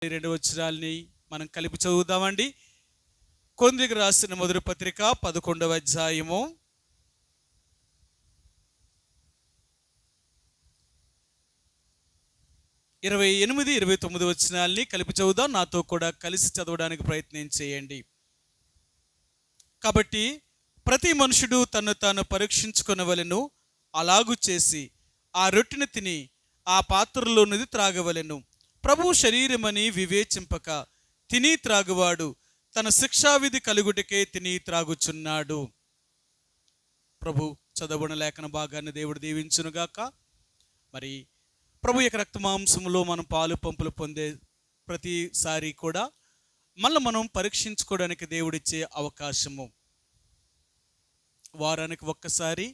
2 వచనాల్ని మనం కలిపి చదువుదామండి. కొరింథీయులకు రాసిన మొదటి పత్రిక 11వ అధ్యాయము 28, 29 వచనాల్ని కలిపి చదువుదాం. నాతో కూడా కలిసి చదవడానికి ప్రయత్నం చేయండి. కాబట్టి ప్రతి మనుషుడు తన్ను తాను పరీక్షించుకొనవలెను, అలాగు చేసి ఆ రొట్టెను తిని ఆ పాత్రలోనిది త్రాగవలెను. ప్రభు శరీరమని వివేచింపక తిని త్రాగువాడు తన శిక్షావిధి కలుగుటకే తిని త్రాగుచున్నాడు. ప్రభు చదవబడిన లేఖన భాగాన్ని దేవుడు దీవించునుగాక. మరి ప్రభు యొక్క రక్తమాంసములో మనం పాలు పంపులు పొందే ప్రతిసారి కూడా మళ్ళీ మనం పరీక్షించుకోవడానికి దేవుడిచ్చే అవకాశము. వారానికి ఒక్కసారి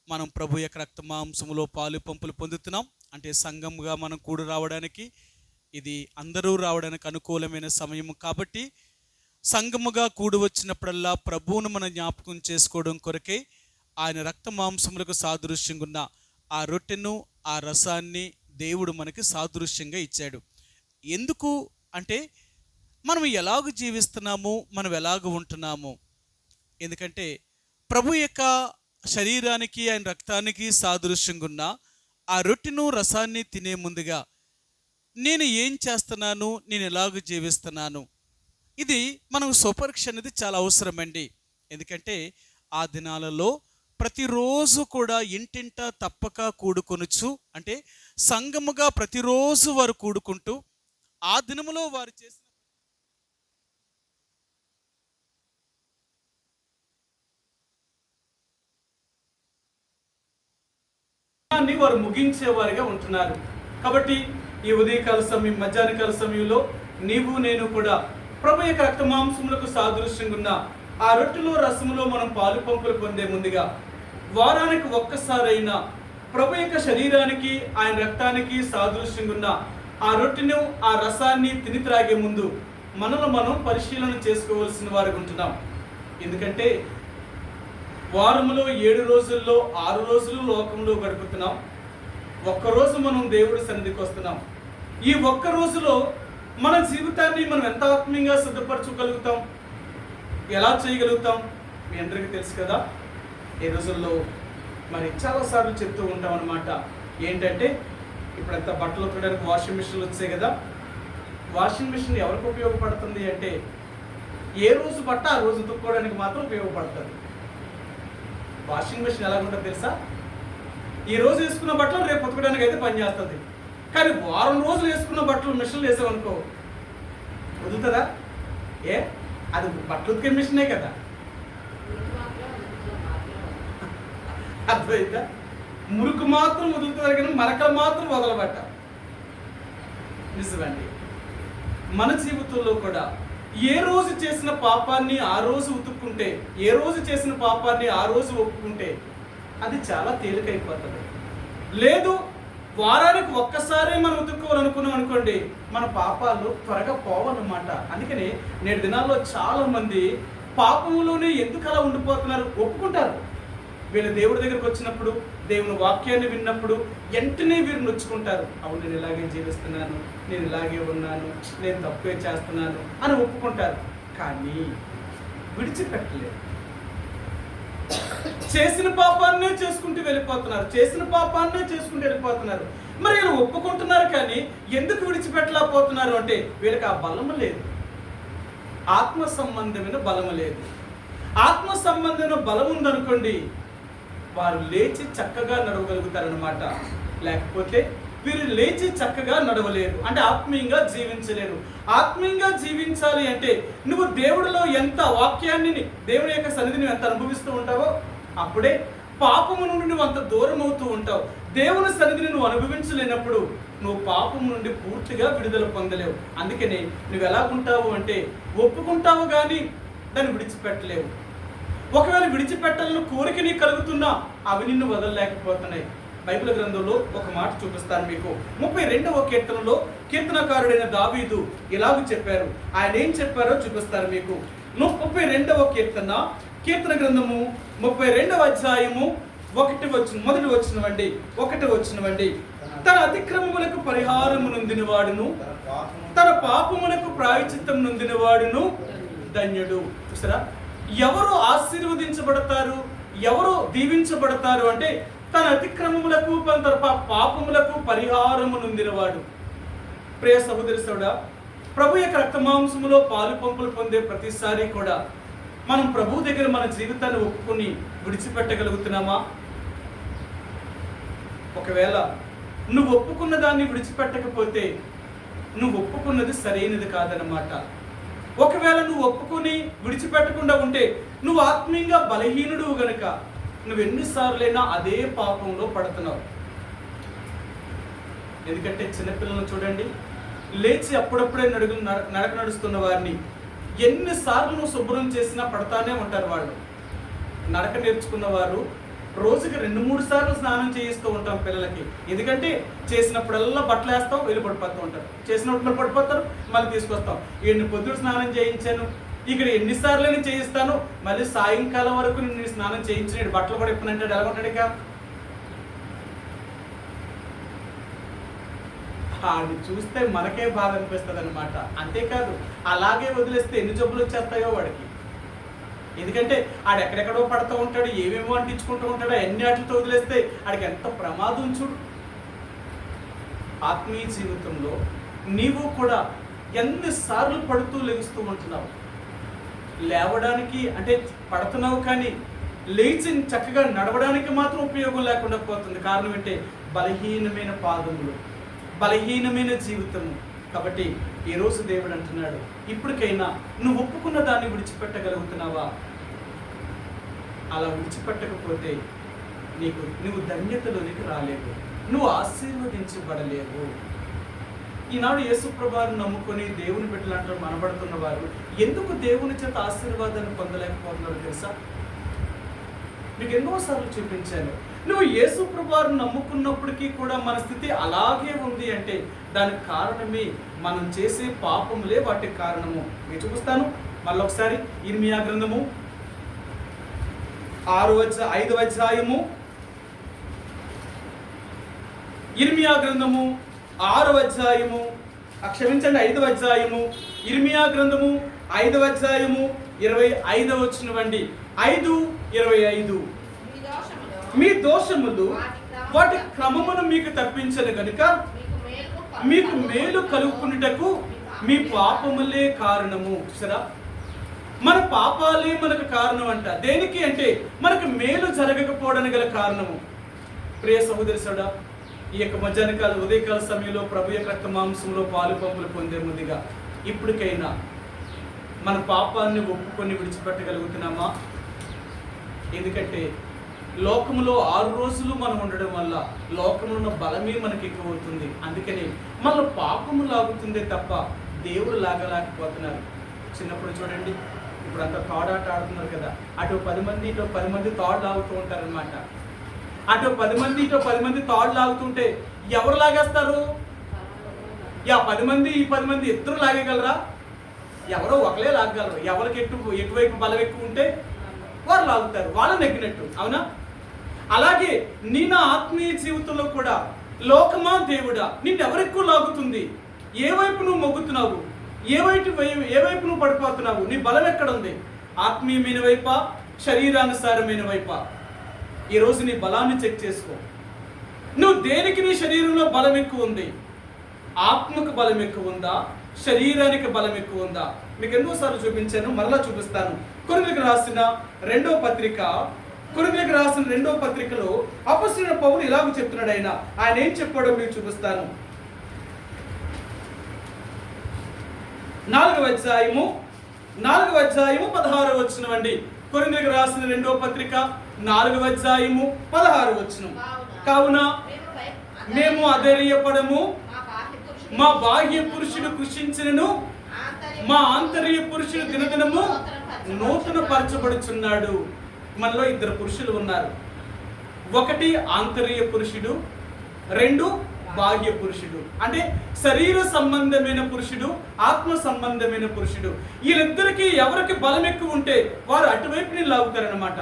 మనం ప్రభు యొక్క రక్తమాంసములో పాలు పంపులు పొందుతున్నాం. అంటే సంఘంగా మనం కూడి రావడానికి ఇది అందరూ రావడానికి అనుకూలమైన సమయం. కాబట్టి సంఘముగా కూడి వచ్చినప్పుడల్లా ప్రభువును మనం జ్ఞాపకం చేసుకోవడం కొరకే ఆయన రక్త మాంసములకు సాదృశ్యంగా ఉన్న ఆ రొట్టెను, ఆ రసాన్ని దేవుడు మనకి సాదృశ్యంగా ఇచ్చాడు. ఎందుకు అంటే మనం ఎలాగ జీవిస్తున్నాము, మనం ఎలాగ ఉంటున్నాము. ఎందుకంటే ప్రభు యొక్క శరీరానికి, ఆయన రక్తానికి సాదృశ్యంగా ఉన్న ఆ రొట్టెను, రసాన్ని తినే ముందుగా నేను ఏం చేస్తున్నాను, నేను ఎలాగ జీవిస్తున్నాను, ఇది మనకు స్వపరీక్ష అనేది చాలా అవసరమండి. ఎందుకంటే ఆ దినాలలో ప్రతిరోజు కూడా ఇంటింట తప్పక కూడుకొనుచు, అంటే సంఘముగా ప్రతిరోజు వారు కూడుకుంటూ ఆ దినములో వారు చేసిన వారు ముగించేవారుగా ఉంటున్నారు. కాబట్టి ఈ ఉదయకాల సమయం, మధ్యాహ్నకాల సమయంలో నీవు నేను కూడా ప్రభు యొక్క రక్త మాంసములకు సాదృశ్యంగా ఉన్న ఆ రొట్టెలో, రసములో మనం పాలు పంపులు పొందే ముందుగా వారానికి ఒక్కసారైనా ప్రభు యొక్క శరీరానికి, ఆయన రక్తానికి సాదృశ్యంగా ఉన్న ఆ రొట్టెను, ఆ రసాన్ని తిని త్రాగే ముందు మనల్ని మనం పరిశీలన చేసుకోవాల్సిన వారు ఉంటున్నాం. ఎందుకంటే వారములో 7 రోజుల్లో 6 రోజులు లోకంలో గడుపుతున్నాం. ఒక్కరోజు మనం దేవుడి సన్నిధికి వస్తున్నాం. ఈ ఒక్క రోజులో మన జీవితాన్ని మనం ఎంత ఆత్మీయంగా సిద్ధపరచుకోగలుగుతాం, ఎలా చేయగలుగుతాం మీ అందరికీ తెలుసు కదా. ఈ రోజుల్లో మరి చాలాసార్లు చెప్తూ ఉంటాం అన్నమాట. ఏంటంటే ఇప్పుడంతా బట్టలు ఉతకడానికి వాషింగ్ మిషన్లు వచ్చాయి కదా. వాషింగ్ మిషన్ ఎవరికి ఉపయోగపడుతుంది అంటే ఏ రోజు బట్ట ఆ రోజు ఉతుక్కోవడానికి మాత్రం ఉపయోగపడుతుంది. వాషింగ్ మిషన్ ఎలా ఉంటుందో తెలుసా? ఈ రోజు వేసుకున్న బట్టలు రేపు ఉతకడానికి అయితే పనిచేస్తుంది. కానీ వారం రోజులు వేసుకున్న బట్టలు మిషన్లు వేసామనుకో వదులుతుందా? అది బట్టలు ఉతికే మిషనే కదా. అర్థమైందా? మురుకు మాత్రం వదులుతుంది కానీ మరకలు మాత్రం వదలబట్ట. నిజమండి. మన జీవితంలో కూడా ఏ రోజు చేసిన పాపాన్ని ఆ రోజు ఉతుక్కుంటే, ఏ రోజు చేసిన పాపాన్ని ఆ రోజు ఒప్పుకుంటే అది చాలా తేలికైపోతుంది. లేదు వారానికి ఒక్కసారి మనం ఉతుక్కోవాలనుకున్నాం అనుకోండి, మన పాపాలు త్వరగా పోవన్నమాట. అందుకని నేటి దినాల్లో చాలా మంది పాపంలోనే ఎందుకు అలా ఉండిపోతున్నారు? ఒప్పుకుంటారు. వీళ్ళు దేవుడి దగ్గరకు వచ్చినప్పుడు, దేవుని వాక్యాన్ని విన్నప్పుడు వెంటనే వీరు నొచ్చుకుంటారు. అవును, నేను ఇలాగే జీవిస్తున్నాను, నేను ఇలాగే ఉన్నాను, నేను తప్పే చేస్తున్నాను అని ఒప్పుకుంటారు. కానీ విడిచిపెట్టలేదు. చేసిన పాపాన్నే చేసుకుంటూ వెళ్ళిపోతున్నారు, చేసిన పాపాన్నే చేసుకుంటూ వెళ్ళిపోతున్నారు. మరి వీళ్ళు ఒప్పుకుంటున్నారు కానీ ఎందుకు విడిచిపెట్టలేకపోతున్నారు అంటే వీళ్ళకి ఆ బలము లేదు, ఆత్మ సంబంధమైన బలము లేదు. ఆత్మ సంబంధమైన బలం ఉందనుకోండి, వారు లేచి చక్కగా నడవగలుగుతారనమాట. లేకపోతే వీరు లేచి చక్కగా నడవలేరు, అంటే ఆత్మీయంగా జీవించలేరు. ఆత్మీయంగా జీవించాలి అంటే నువ్వు దేవుడిలో ఎంత వాక్యాన్ని, దేవుడి యొక్క సన్నిధిని ఎంత అనుభవిస్తూ ఉంటావో అప్పుడే పాపము నుండి నువ్వు అంత దూరం అవుతూ ఉంటావు. దేవుని సన్నిధిని నువ్వు అనుభవించలేనప్పుడు నువ్వు పాపము నుండి పూర్తిగా విడుదల పొందలేవు. అందుకని నువ్వు ఎలా ఉంటావు అంటే ఒప్పుకుంటావు కానీ దాన్ని విడిచిపెట్టలేవు. ఒకవేళ విడిచిపెట్టాలని కోరిక నీకు కలుగుతున్నా అవి నిన్ను వదలలేకపోతున్నాయి. బైబిల్ గ్రంథంలో ఒక మాట చూపిస్తాను మీకు. 32వ కీర్తనలో కీర్తనకారుడైన దావీదు ఇలాగ చెప్పారు. ఆయన ఏం చెప్పారో చూపిస్తారు మీకు. 32వ కీర్తన గ్రంథము 32వ అధ్యాయము 1 వచనం, మొదటి వచనం అండి. తన అతిక్రమములకు పరిహారము నొందిన వాడును, తన పాపములకు ప్రాయశ్చిత్తం నొందిన వాడును ధన్యుడు. చూసారా, ఎవరు ఆశీర్వదించబడతారు, ఎవరు దీవించబడతారు అంటే తన అతిక్రమములకు తన పాపములకు పరిహారము నొందినవాడు. ప్రియ సహోదరి సోడా, ప్రభు యొక్క రక్తమాంసములో పాలు పంపులు పొందే ప్రతిసారి కూడా మనం ప్రభు దగ్గర మన జీవితాన్ని ఒప్పుకొని విడిచిపెట్టగలుగుతున్నామా? ఒకవేళ నువ్వు ఒప్పుకున్న దాన్ని విడిచిపెట్టకపోతే నువ్వు ఒప్పుకున్నది సరైనది కాదనమాట. ఒకవేళ నువ్వు ఒప్పుకొని విడిచిపెట్టకుండా ఉంటే నువ్వు ఆత్మీయంగా బలహీనుడు గనుక నువ్వు ఎన్నిసార్లైనా అదే పాపంలో పడుతున్నావు. ఎందుకంటే చిన్నపిల్లలను చూడండి, లేచి అప్పుడప్పుడే నడక నడుస్తున్న వారిని ఎన్నిసార్లు నువ్వు శుభ్రం చేసినా పడతానే ఉంటారు. వాళ్ళు నడక నేర్చుకున్న వారు రోజుకి 2-3 సార్లు స్నానం చేయిస్తూ ఉంటాం పిల్లలకి. ఎందుకంటే చేసినప్పుడల్లా బట్టలు వేస్తాం, వెళ్ళి పడిపోతూ ఉంటారు, చేసినప్పుడు పడిపోతారు, మళ్ళీ తీసుకొస్తాం. ఎన్ని పొద్దుడు స్నానం చేయించాను, ఇక్కడ ఎన్నిసార్లు చేయిస్తాను, మళ్ళీ సాయంకాలం వరకు నేను స్నానం చేయించిన బట్టలు కూడా ఎప్పుడంటే ఎలా ఉంటాడు ఇక. ఆడిని చూస్తే మనకే బాధ అనిపిస్తుంది అనమాట. అంతేకాదు, అలాగే వదిలేస్తే ఎన్ని జబ్బులు వచ్చేస్తాయో వాడికి. ఎందుకంటే ఆడు ఎక్కడెక్కడో పడుతూ ఉంటాడు, ఏమేమో అంటించుకుంటూ ఉంటాడు. అన్ని వాటితో వదిలేస్తే ఆడికి ఎంత ప్రమాదం చూడు. ఆత్మీయ జీవితంలో నీవు కూడా ఎన్నిసార్లు పడుతూ లెగుస్తూ ఉంటున్నావు. లేవడానికి అంటే పడుతున్నావు, కానీ లేచి చక్కగా నడవడానికి మాత్రం ఉపయోగం లేకుండా పోతుంది. కారణం ఏంటంటే బలహీనమైన పాదములు, బలహీనమైన జీవితము. కాబట్టి ఈరోజు దేవుడు అంటున్నాడు, ఇప్పటికైనా నువ్వు ఒప్పుకున్న దాన్ని విడిచిపెట్టగలుగుతున్నావా? అలా విడిచిపెట్టకపోతే నువ్వు ధన్యతలోనికి రాలేవు, నువ్వు ఆశీర్వదించబడలేవు. ఈనాడు యేసుప్రభువును నమ్ముకొని దేవుని బిడ్డలంటూ మనబడుతున్న వారు ఎందుకు దేవుని చేత ఆశీర్వాదాన్ని పొందలేకపోతున్నారు తెలుసా? మీకు ఎన్నోసార్లు చూపించాను. నువ్వు యేసుప్రభువును నమ్ముకున్నప్పటికీ కూడా మన స్థితి అలాగే ఉంది అంటే దానికి కారణమే మనం చేసే పాపములే వాటికి కారణము. నేను చూపిస్తాను మళ్ళీ ఒకసారి. ఇర్మియా గ్రంథము 5వ అధ్యాయము, ఇర్మియా గ్రంథము 6వ అధ్యాయము, క్షమించండి 5వ అధ్యాయము, ఇర్మియా గ్రంథము 5వ అధ్యాయము 25వ వచనం అండి. 5:25 మీ దోషములు వాటి క్రమమును మీకు తప్పించను గనుక మీకు మేలు కలుగుకున్నటకు మీ పాపములే కారణము. సరే, మన పాపాలే మనకు కారణం అంట. దేనికి అంటే మనకు మేలు జరగకపోవడానికి గల కారణము. ప్రియ సహోదరి సోడా, ఈ యొక్క మధ్యాహ్నకాల ఉదయకాల సమయంలో ప్రభు యొక్క రక్త మాంసంలో పాలు పంపులు పొందే ముందుగా ఇప్పటికైనా మన పాపాన్ని ఒప్పుకొని విడిచిపెట్టగలుగుతున్నామా? ఎందుకంటే లోకములో 6 రోజులు మనం ఉండడం వల్ల లోకంలో ఉన్న బలమే మనకి ఎక్కువ అవుతుంది. అందుకని మళ్ళీ పాపము లాగుతుందే తప్ప దేవుడు లాగలేకపోతున్నారు. చిన్నప్పుడు చూడండి, ఇప్పుడు అంతా తాడాట ఆడుతున్నారు కదా, అటు 10 మంది ఇటు 10 మంది తాడు లాగుతూ ఉంటారనమాట. అటు 10 మంది ఇటు 10 మంది తాడు లాగుతుంటే ఎవరు లాగేస్తారు? 10 మంది ఈ 10 మంది ఇద్దరు లాగగలరా? ఎవరో ఒకలే లాగగలరు. ఎవరికి ఎటువైపు బలం ఎక్కువ ఉంటే వారు లాగుతారు, వాళ్ళు నెగ్గినట్టు. అవునా? అలాగే నీ నా ఆత్మీయ జీవితంలో కూడా లోకమా దేవుడా నిన్నెవరెక్కువ లాగుతుంది? ఏ వైపు నువ్వు మొగ్గుతున్నావు? ఏ వైపు నువ్వు పడిపోతున్నావు? నీ బలం ఎక్కడ ఉంది? ఆత్మీయమైన వైపా, శరీరానుసారమైన వైపా? ఈరోజు నీ బలాన్ని చెక్ చేసుకో. నువ్వు దేనికి నీ శరీరంలో బలం ఎక్కువ ఉంది? ఆత్మకు బలం ఎక్కువ ఉందా, శరీరానికి బలం ఎక్కువ ఉందా? మీకు ఎన్నోసార్లు చూపించాను, మరలా చూపిస్తాను. కొరింథీయులకు రాసిన 2వ పత్రిక, కొరింథీయులకు రాసిన 2వ పత్రికలో అపొస్తలుడైన పౌలు ఇలాగ చెప్తున్నాడు. ఆయన ఏం చెప్పాడో మీకు చూపిస్తాను. 4వ అధ్యాయము 16వ వచనం అండి. కొరింథీయులకు రాసిన 2వ పత్రిక 4వ అధ్యాయము 16వ వచనం. కావున మేము అధైర్యపడము, మా బాహ్య పురుషుడు కృషించినను మా ఆంతర్య పురుషుడు దినదినము నూతన పరచబడుచున్నాడు. మనలో 2 పురుషులు ఉన్నారు. 1 ఆంతర్య పురుషుడు, 2 బాహ్య పురుషుడు. అంటే శరీర సంబంధమైన పురుషుడు, ఆత్మ సంబంధమైన పురుషుడు. వీళ్ళిద్దరికి ఎవరికి బలం ఎక్కువ ఉంటే వారు అటువైపు నీళ్ళు లాగుతారనమాట.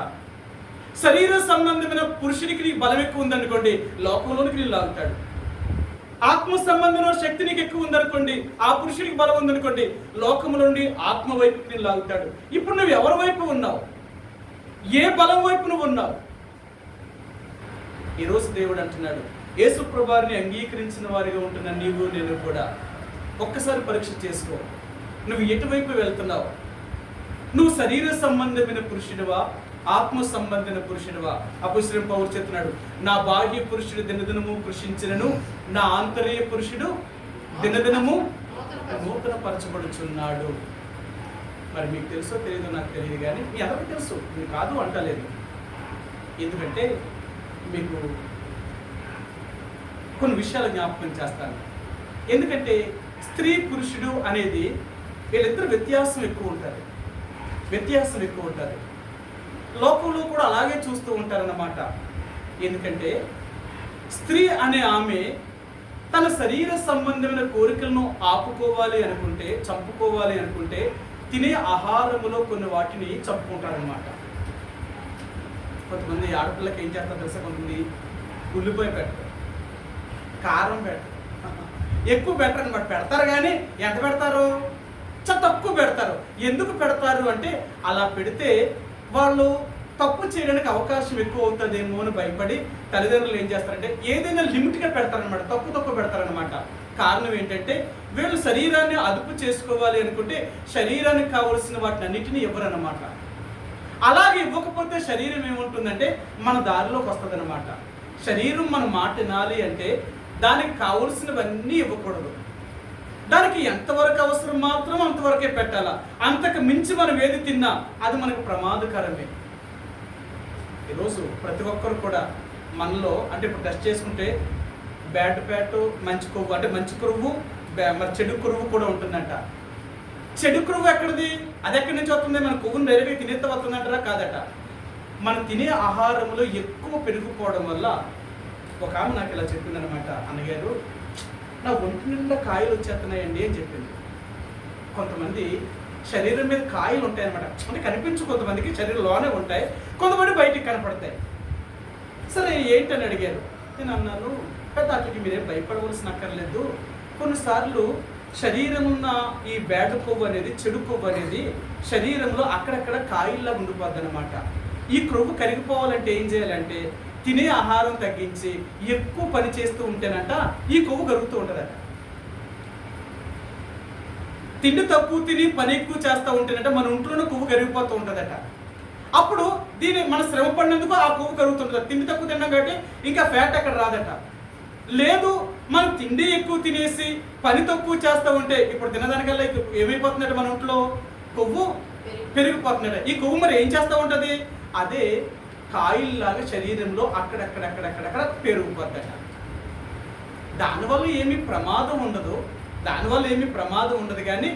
శరీర సంబంధమైన పురుషుడికి నీకు బలం ఎక్కువ ఉందనుకోండి, లోకంలోనికి నీళ్ళు లాగుతాడు. ఆత్మ సంబంధంలో శక్తి నీకు ఎక్కువ ఉందనుకోండి, ఆ పురుషుడికి బలం ఉందనుకోండి, లోకము నుండి ఆత్మ వైపు నేను లాగుతాడు. ఇప్పుడు నువ్వు ఎవరి వైపు ఉన్నావు? ఏ బలం వైపు నువ్వు ఉన్నావు? ఈరోజు దేవుడు అంటున్నాడు, యేసు ప్రభువుని అంగీకరించిన వారిగా ఉంటున్న నీవు నేను కూడా ఒక్కసారి పరీక్ష చేసుకో. నువ్వు ఎటువైపు వెళ్తున్నావు? నువ్వు శరీర సంబంధమైన పురుషుడివా, ఆత్మ సంబంధమైన పురుషుడివా? అపొస్తలుడైన పౌలు చెప్తున్నాడు, నా బాహ్య పురుషుడు దినదినము కృషించినను, నా ఆంతర్య పురుషుడు దినదినము నూతన పరచబడుచున్నాడు. మరి మీకు తెలుసో తెలియదో నాకు తెలియదు, కానీ మీ అందరికీ తెలుసు, మీరు కాదు అంటలేదు. ఎందుకంటే మీకు కొన్ని విషయాలు జ్ఞాపకం చేస్తాను. ఎందుకంటే స్త్రీ పురుషుడు అనేది వీళ్ళిద్దరు వ్యత్యాసం ఎక్కువ ఉంటుంది. లోకంలో కూడా అలాగే చూస్తూ ఉంటారన్నమాట. ఎందుకంటే స్త్రీ అనే ఆమె తన శరీర సంబంధమైన కోరికలను ఆపుకోవాలి అనుకుంటే, చంపుకోవాలి అనుకుంటే, తినే ఆహారములో కొన్ని వాటిని చంపుకుంటారనమాట. కొంతమంది ఆడపిల్లకి ఏం చేస్తారు తెలుసా? కొంతమంది ఉల్లిపాయ పెట్టరు, కారం పెట్టరు, ఎక్కువ పెట్టరు అనమాట. పెడతారు కానీ ఎంత పెడతారు? చాలా తక్కువ పెడతారు. ఎందుకు పెడతారు అంటే, అలా పెడితే వాళ్ళు తప్పు చేయడానికి అవకాశం ఎక్కువ అవుతుందేమో అని భయపడి తల్లిదండ్రులు ఏం చేస్తారంటే ఏదైనా లిమిట్గా పెడతారనమాట, తక్కువ పెడతారనమాట. కారణం ఏంటంటే వీళ్ళు శరీరాన్ని అదుపు చేసుకోవాలి అనుకుంటే శరీరానికి కావలసిన వాటిని అన్నిటినీ ఇవ్వరన్నమాట. అలాగే ఇవ్వకపోతే శరీరం ఏముంటుందంటే మన దారిలోకి వస్తుంది అనమాట. శరీరం మన మాట వినాలి అంటే దానికి కావలసినవన్నీ ఇవ్వకూడదు. దానికి ఎంతవరకు అవసరం మాత్రం అంతవరకే పెట్టాలా. అంతకు మించి మనం ఏది తిన్నా అది మనకు ప్రమాదకరమే. ఈరోజు ప్రతి ఒక్కరు కూడా మనలో అంటే ఇప్పుడు టెస్ట్ చేసుకుంటే బ్యాడ్ ఫ్యాట్, మంచి కొవ్వు, అంటే మంచి కొవ్వు, మరి చెడు కొవ్వు కూడా ఉంటుందంట. చెడు కొవ్వు ఎక్కడిది? అది ఎక్కడి నుంచి వస్తుంది? మన కొవ్వును డైరెక్ట్గా తినేస్తే వస్తుందంటారా? కాదట. మనం తినే ఆహారంలో ఎక్కువ పెరిగిపోవడం వల్ల ఒక ఆమె నాకు ఇలా చెప్పింది అనమాట, అన్నగారు నా ఒంటి నిండా కాయలు వచ్చేస్తున్నాయండి అని చెప్పింది. కొంతమంది శరీరం మీద కాయలు ఉంటాయి అనమాట, అంటే కనిపించు, కొంతమందికి శరీరంలోనే ఉంటాయి, కొంతమంది బయటికి కనపడతాయి. సరే ఏంటని అడిగారు. నేను అన్నాను, పెద్ద వాటికి మీరేం భయపడవలసిన అక్కర్లేదు. కొన్నిసార్లు శరీరం ఉన్న ఈ బ్యాడ్ కొవ్వు అనేది, చెడు కొవ్వు అనేది శరీరంలో అక్కడక్కడ కాయిల్లా ఉండిపోద్ది అనమాట. ఈ కొవ్వు కరిగిపోవాలంటే ఏం చేయాలంటే తినే ఆహారం తగ్గించి ఎక్కువ పని చేస్తూ ఉంటేనంట ఈ కొవ్వు కరుగుతూ ఉంటుందట. తిండి తక్కువ తిని పని ఎక్కువ చేస్తూ ఉంటేనంట మన ఒంట్లోనే కొవ్వు కరిగిపోతూ ఉంటుందట. అప్పుడు మన శ్రమ పడినందుకు ఆ కొవ్వు కరుగుతుంటుంది. తిండి తక్కువ తిన్నాం కాబట్టి ఇంకా ఫ్యాట్ అక్కడ రాదట. లేదు మనం తిండి ఎక్కువ తినేసి పని తక్కువ చేస్తూ ఉంటే ఇప్పుడు తినదానికల్లా ఏమైపోతుందట, మన ఒంట్లో కొవ్వు పెరిగిపోతుందట. ఈ కొవ్వు మరి ఏం చేస్తూ ఉంటుంది? అదే కాయిల్లాగా శరీరంలో అక్కడక్కడక్కడక్కడక్కడ పెరిగిపోద్దట. దానివల్ల ఏమీ ప్రమాదం ఉండదు, కానీ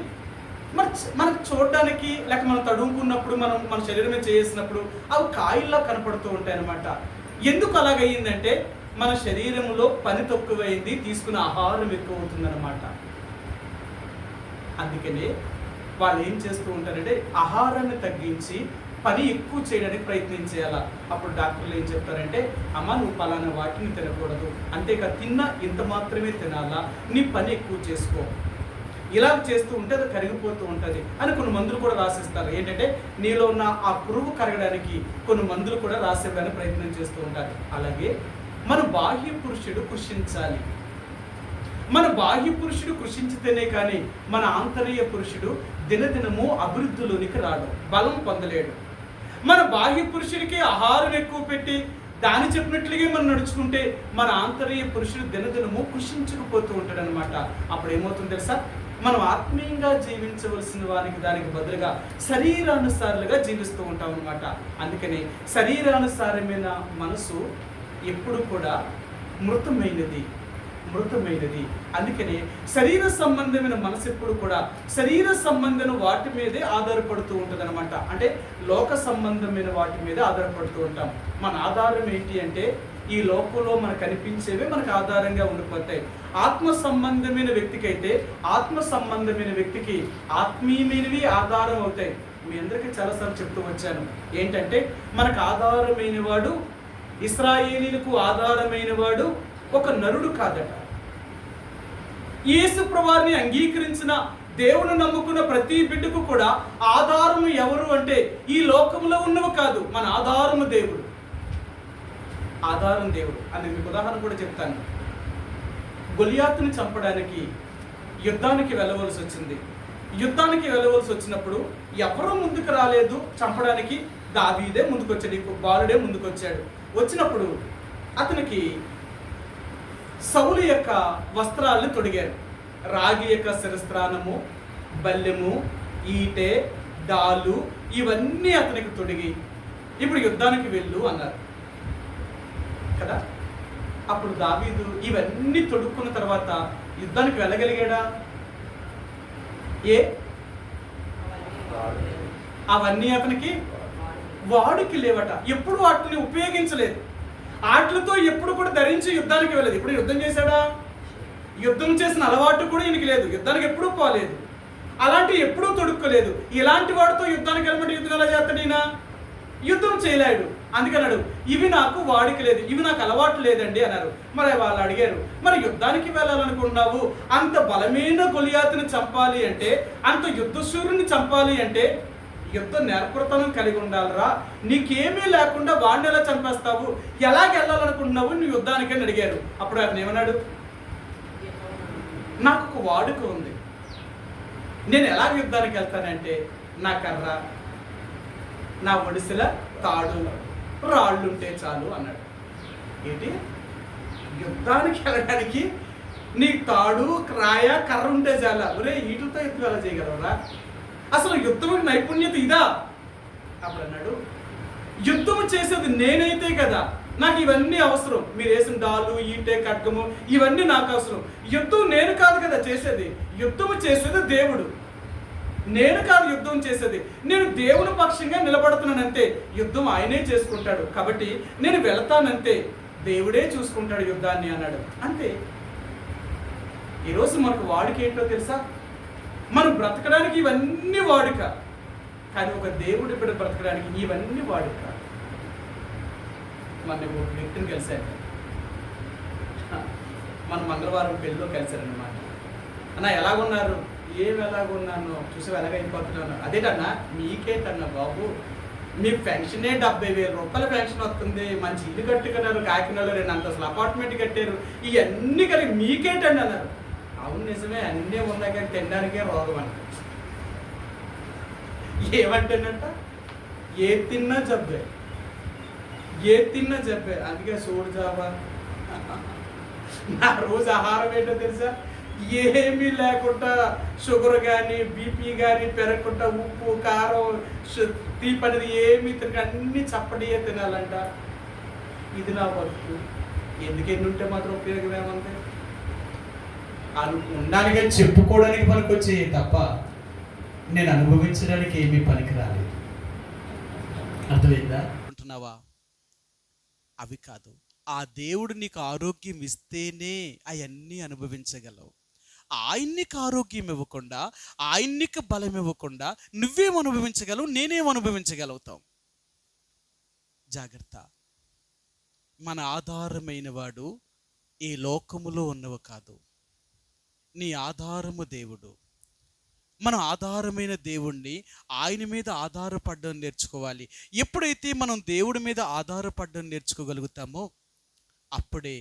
మనకు చూడడానికి లేక మనం తడుముకున్నప్పుడు మన శరీరం మీద చేసినప్పుడు అవి కాయిల్లా కనపడుతూ ఉంటాయి అన్నమాట. ఎందుకు అలాగయ్యిందంటే మన శరీరంలో పని తక్కువైంది, తీసుకున్న ఆహారం ఎక్కువ అవుతుందన్నమాట. అందుకనే వాళ్ళు ఏం చేస్తూ ఉంటారంటే ఆహారాన్ని తగ్గించి పని ఎక్కువ చేయడానికి ప్రయత్నం చేయాలా. అప్పుడు డాక్టర్లు ఏం చెప్తారంటే, అమ్మ నువ్వు పలానా వాటిని తినకూడదు, అంతేకా తిన్నా ఇంత మాత్రమే తినాలా, నీ పని ఎక్కువ చేసుకో, ఇలా చేస్తూ ఉంటే అది కరిగిపోతూ ఉంటుంది అని కొన్ని మందులు కూడా రాసిస్తారు. ఏంటంటే నీలో ఉన్న ఆ పురుగు కరగడానికి కొన్ని మందులు కూడా రాసేదానికి ప్రయత్నం చేస్తూ ఉంటారు. అలాగే మన బాహ్య పురుషుడు కృషించాలి. మన బాహ్య పురుషుడు కృషించితేనే కానీ మన ఆంతర్య పురుషుడు దినదినము అభివృద్ధిలోనికి రాడు, బలం పొందలేడు. మన బాహ్య పురుషుడికి ఆహారం ఎక్కువ పెట్టి దాని చెప్పినట్లుగా మనం నడుచుకుంటే మన ఆంతర్య పురుషుడు దినదినము కృషించుకుపోతూ ఉంటాడు అనమాట. అప్పుడు ఏమవుతుంది తెలుసా? మనం ఆత్మీయంగా జీవించవలసిన దానికి బదులుగా శరీరానుసారులుగా జీవిస్తూ ఉంటాం అనమాట. అందుకని శరీరానుసారమైన మనసు ఎప్పుడు కూడా మృతమైనది. అందుకని శరీర సంబంధమైన మనసు ఎప్పుడు కూడా శరీర సంబంధమైన వాటి మీదే ఆధారపడుతూ ఉంటుంది అనమాట. అంటే లోక సంబంధమైన వాటి మీద ఆధారపడుతూ ఉంటాం. మన ఆధారం ఏంటి అంటే ఈ లోకంలో మనకు కనిపించేవే మనకు ఆధారంగా ఉండిపోతాయి. ఆత్మ సంబంధమైన వ్యక్తికి అయితే ఆత్మ సంబంధమైన వ్యక్తికి ఆత్మీయమైనవి ఆధారం అవుతాయి. మీ అందరికీ చాలాసార్లు చెప్తూ వచ్చాను ఏంటంటే మనకు ఆధారమైన వాడు, ఇశ్రాయేలీలకు ఆధారమైన వాడు ఒక నరుడు కాదట. యేసు ప్రభువారిని అంగీకరించిన, దేవుని నమ్ముకున్న ప్రతి బిడ్డకు కూడా ఆధారము ఎవరు అంటే ఈ లోకంలో ఉన్నవి కాదు, మన ఆధారము దేవుడు. ఆధారం దేవుడు. అందుకు మీకు ఉదాహరణ కూడా చెప్తాను. గొలియాతుని చంపడానికి యుద్ధానికి వెళ్ళవలసి వచ్చింది. యుద్ధానికి వెళ్ళవలసి వచ్చినప్పుడు ఎవరూ ముందుకు రాలేదు చంపడానికి. దావీదే ముందుకొచ్చాడు, బాలుడే ముందుకొచ్చాడు. వచ్చినప్పుడు అతనికి సౌలు యొక్క వస్త్రాలను తొడిగారు. రాగి యొక్క శిరస్త్రానము, బల్లెము, ఈటె, డాలు ఇవన్నీ అతనికి తొడిగి ఇప్పుడు యుద్ధానికి వెళ్ళు అన్నారు కదా. అప్పుడు దావీదు ఇవన్నీ తొడుక్కున్న తర్వాత యుద్ధానికి వెళ్ళగలిగాడా? అవన్నీ అతనికి వాడికి లేవట. ఎప్పుడు వాటిని ఉపయోగించలేదు. వాటితో ఎప్పుడు కూడా ధరించి యుద్ధానికి వెళ్ళలేదు. ఇప్పుడు యుద్ధం చేశాడా? యుద్ధం చేసిన అలవాటు కూడా ఈయనకి లేదు. యుద్ధానికి ఎప్పుడూ పోలేదు. అలాంటి ఎప్పుడూ తొడుక్కోలేదు. ఇలాంటి వాడితో యుద్ధానికి వెళ్ళమంటే యుద్ధం ఎలా చేస్తాడు ఈయన? యుద్ధం చేయలేడు. అందుకన్నాడు ఇవి నాకు వాడికి లేదు, ఇవి నాకు అలవాటు లేదండి అన్నారు. మరి వాళ్ళు అడిగారు, మరి యుద్ధానికి వెళ్ళాలనుకున్నావు, అంత బలమైన గొలియాతుని చంపాలి అంటే, అంత యుద్ధశూరుని చంపాలి అంటే యుద్ధ నేర్పృతనం కలిగి ఉండాలరా. నీకేమీ లేకుండా వాడిని ఎలా చంపేస్తావు? ఎలాగ వెళ్ళాలనుకుంటున్నావు నువ్వు యుద్ధానికి అని అడిగారు. అప్పుడు ఆయన ఏమన్నాడు? నాకు ఒక వాడుక ఉంది, నేను ఎలాగ యుద్ధానికి వెళ్తానంటే నా కర్ర, నా ఒడిసెల తాడు, రాళ్ళుంటే చాలు అన్నాడు. ఏంటి? యుద్ధానికి వెళ్ళడానికి నీ తాడు, రాయ, కర్ర ఉంటే చాలా? ఒరే వీటితో యుద్ధం ఎలా చేయగలవరా? అసలు యుద్ధం నైపుణ్యత ఇదా? అప్పుడు అన్నాడు, యుద్ధం చేసేది నేనైతే కదా, నాకు ఇవన్నీ అవసరం. మీరు వేసిన డాలు, ఈటె, ఖడ్గము ఇవన్నీ నాకు అవసరం. యుద్ధం నేను కాదు కదా చేసేది, యుద్ధం చేసేది దేవుడు. నేను కాదు యుద్ధం చేసేది, నేను దేవుని పక్షంగా నిలబడుతున్నానంతే. యుద్ధం ఆయనే చేసుకుంటాడు, కాబట్టి నేను వెళతానంతే, దేవుడే చూసుకుంటాడు యుద్ధాన్ని అన్నాడు. అంతే. ఈరోజు మనకు వాడిక ఏంటో తెలుసా? మనం బ్రతకడానికి ఇవన్నీ వాడుక, కానీ ఒక దేవుడి బిడ్డ బ్రతకడానికి ఇవన్నీ వాడుక. మన ఒక వ్యక్తిని కలిశాను, మన మంగళవారం పెళ్ళిలో కలిశారనమాట. అన్న ఎలాగున్నారు? ఎలాగున్నాను చూసి ఎలాగైపోతున్నాను. అదేటన్నా మీకేంటన్నా బాబు, మీ పెన్షనే 70,000 రూపాయల పెన్షన్ వస్తుంది, మంచి ఇల్లు కట్టుకున్నారు, కాకినాడలో 2 అంతస్తుల అపార్ట్మెంట్ కట్టారు, ఇవన్నీ కలిగి మీకేంటండి అన్నారు. అవును నిజమే, అన్నీ ఉన్నాయి కానీ తినడానికే రోగం అంట. ఏమంటేనంట, ఏ తిన్నా జబ్బే, ఏ తిన్నా జబ్బే. అందుకే సూడు జాబా. నా రోజు ఆహారం ఏంటో తెలుసా? ఏమీ లేకుండా, షుగర్ కానీ బీపీ కానీ పెరగకుండా, ఉప్పు కారం తీపి అనేది ఏమీ తినక అన్నీ చప్పటియే తినాలంట. ఇది నా వర్క్. ఎందుకెన్ని ఉంటే మాత్రం ఉపయోగం ఏమంటే ఉండాలి కానీ చెప్పుకోవడానికి పనికొచ్చే తప్ప నేను అనుభవించడానికి ఏమీ పనికి రాలేదు. అర్థమైందా? అంటున్నావా? అవి కాదు. ఆ దేవుడు నీకు ఆరోగ్యం ఇస్తేనే అవన్నీ అనుభవించగలవు. ఆయన్నికి ఆరోగ్యం ఇవ్వకుండా, ఆయన్నికి బలం ఇవ్వకుండా నువ్వేం అనుభవించగలవు? నేనేం అనుభవించగలుగుతాం? జాగ్రత్త. మన ఆధారమైన వాడు ఈ లోకములో ఉన్నవి కాదు, నీ ఆధారము దేవుడు. మన ఆధారమైన దేవుణ్ణి, ఆయన మీద ఆధారపడడం నేర్చుకోవాలి. ఎప్పుడైతే మనం దేవుడి మీద ఆధారపడడం నేర్చుకోగలుగుతామో అప్పుడే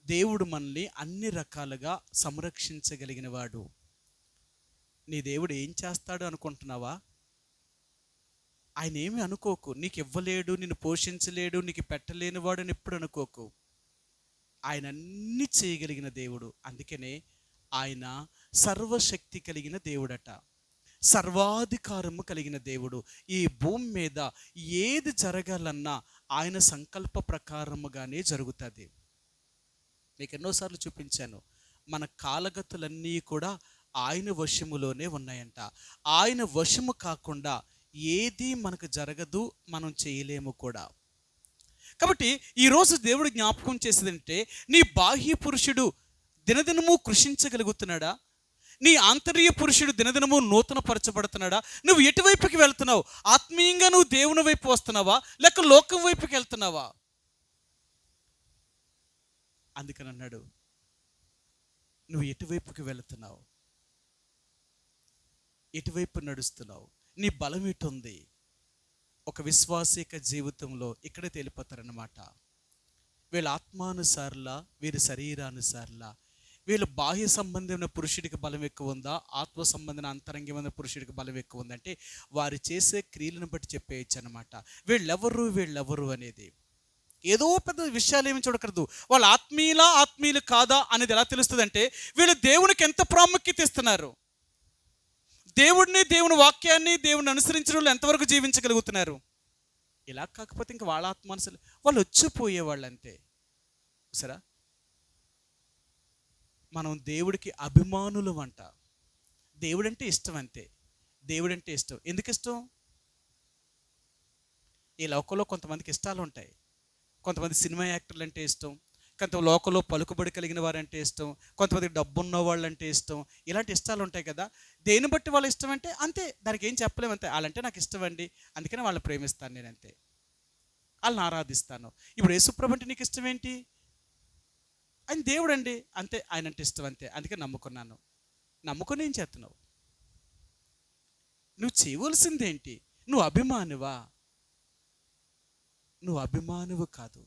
దేవుడు మనల్ని అన్ని రకాలుగా సంరక్షించగలిగిన వాడు. నీ దేవుడు ఏం చేస్తాడు అనుకుంటున్నావా? ఆయన ఏమి అనుకోకు. నీకు ఇవ్వలేడు, నిన్ను పోషించలేడు, నీకు పెట్టలేనివాడు అని ఎప్పుడు అనుకోకు. ఆయన అన్ని చేయగలిగిన దేవుడు. అందుకనే ఆయన సర్వశక్తి కలిగిన దేవుడట, సర్వాధికారము కలిగిన దేవుడు. ఈ భూమి మీద ఏది జరగాలన్నా ఆయన సంకల్ప ప్రకారముగానే జరుగుతుంది. మీకు ఎన్నోసార్లు చూపించాను, మన కాలగతులన్నీ కూడా ఆయన వశములోనే ఉన్నాయంట. ఆయన వశము కాకుండా ఏది మనకు జరగదు, మనం చేయలేము కూడా. కాబట్టి ఈరోజు దేవుడు జ్ఞాపకం చేసేదంటే, నీ బాహ్య పురుషుడు దినదినము కృషించగలుగుతున్నాడా? నీ ఆంతర్య పురుషుడు దినదినము నూతన పరచబడుతున్నాడా? నువ్వు ఎటువైపుకి వెళ్తున్నావు? ఆత్మీయంగా నువ్వు దేవుని వైపు వస్తున్నావా, లేక లోకం వైపుకి వెళ్తున్నావా? అందుకని అన్నాడు, నువ్వు ఎటువైపుకి వెళుతున్నావు, ఎటువైపు నడుస్తున్నావు, నీ బలం ఎటుంది? ఒక విశ్వాసిక జీవితంలో ఇక్కడే తేలిపోతారన్నమాట. వీళ్ళ ఆత్మానుసారులా, వీరి శరీరానుసారులా, వీళ్ళ బాహ్య సంబంధమైన పురుషుడికి బలం ఎక్కువ ఉందా, ఆత్మ సంబంధమైన అంతరంగమైన పురుషుడికి బలం ఎక్కువ ఉందంటే వారు చేసే క్రియలను బట్టి చెప్పేయచ్చు అనమాట. వీళ్ళెవరు అనేది ఏదో పెద్ద విషయాలు ఏమి చూడకూడదు. వాళ్ళు ఆత్మీయులు కాదా అనేది ఎలా తెలుస్తుంది అంటే వీళ్ళు దేవునికి ఎంత ప్రాముఖ్యత ఇస్తున్నారు, దేవుని వాక్యాన్ని, దేవుని అనుసరించడంలో ఎంతవరకు జీవించగలుగుతున్నారు. ఇలా కాకపోతే ఇంకా వాళ్ళ ఆత్మానుసరి వాళ్ళు వచ్చిపోయేవాళ్ళు అంతే. సరే, మనం దేవుడికి అభిమానులు అంట. దేవుడంటే ఇష్టం అంతే. దేవుడంటే ఇష్టం. ఎందుకు ఇష్టం? ఈ లోకంలో కొంతమందికి ఇష్టాలు ఉంటాయి. కొంతమంది సినిమా యాక్టర్లు అంటే ఇష్టం, కొంత లోకంలో పలుకుబడి కలిగిన వారంటే ఇష్టం, కొంతమందికి డబ్బున్న వాళ్ళు అంటే ఇష్టం. ఇలాంటి ఇష్టాలు ఉంటాయి కదా. దేని బట్టి వాళ్ళ ఇష్టం అంటే అంతే, దానికి ఏం చెప్పలేము అంతే. వాళ్ళంటే నాకు ఇష్టం అండి, అందుకని వాళ్ళని ప్రేమిస్తాను నేను అంతే, వాళ్ళని ఆరాధిస్తాను. ఇప్పుడు యేసుప్రభు అంటే నీకు ఇష్టం ఏంటి? ఆయన దేవుడు అండి అంతే, ఆయన అంటే ఇష్టం అంతే, అందుకే నమ్ముకున్నాను. నమ్ముకొని ఏం చేస్తున్నావు? నువ్వు చేయవలసిందేంటి? నువ్వు అభిమానువా? నువ్వు అభిమానువు కాదు.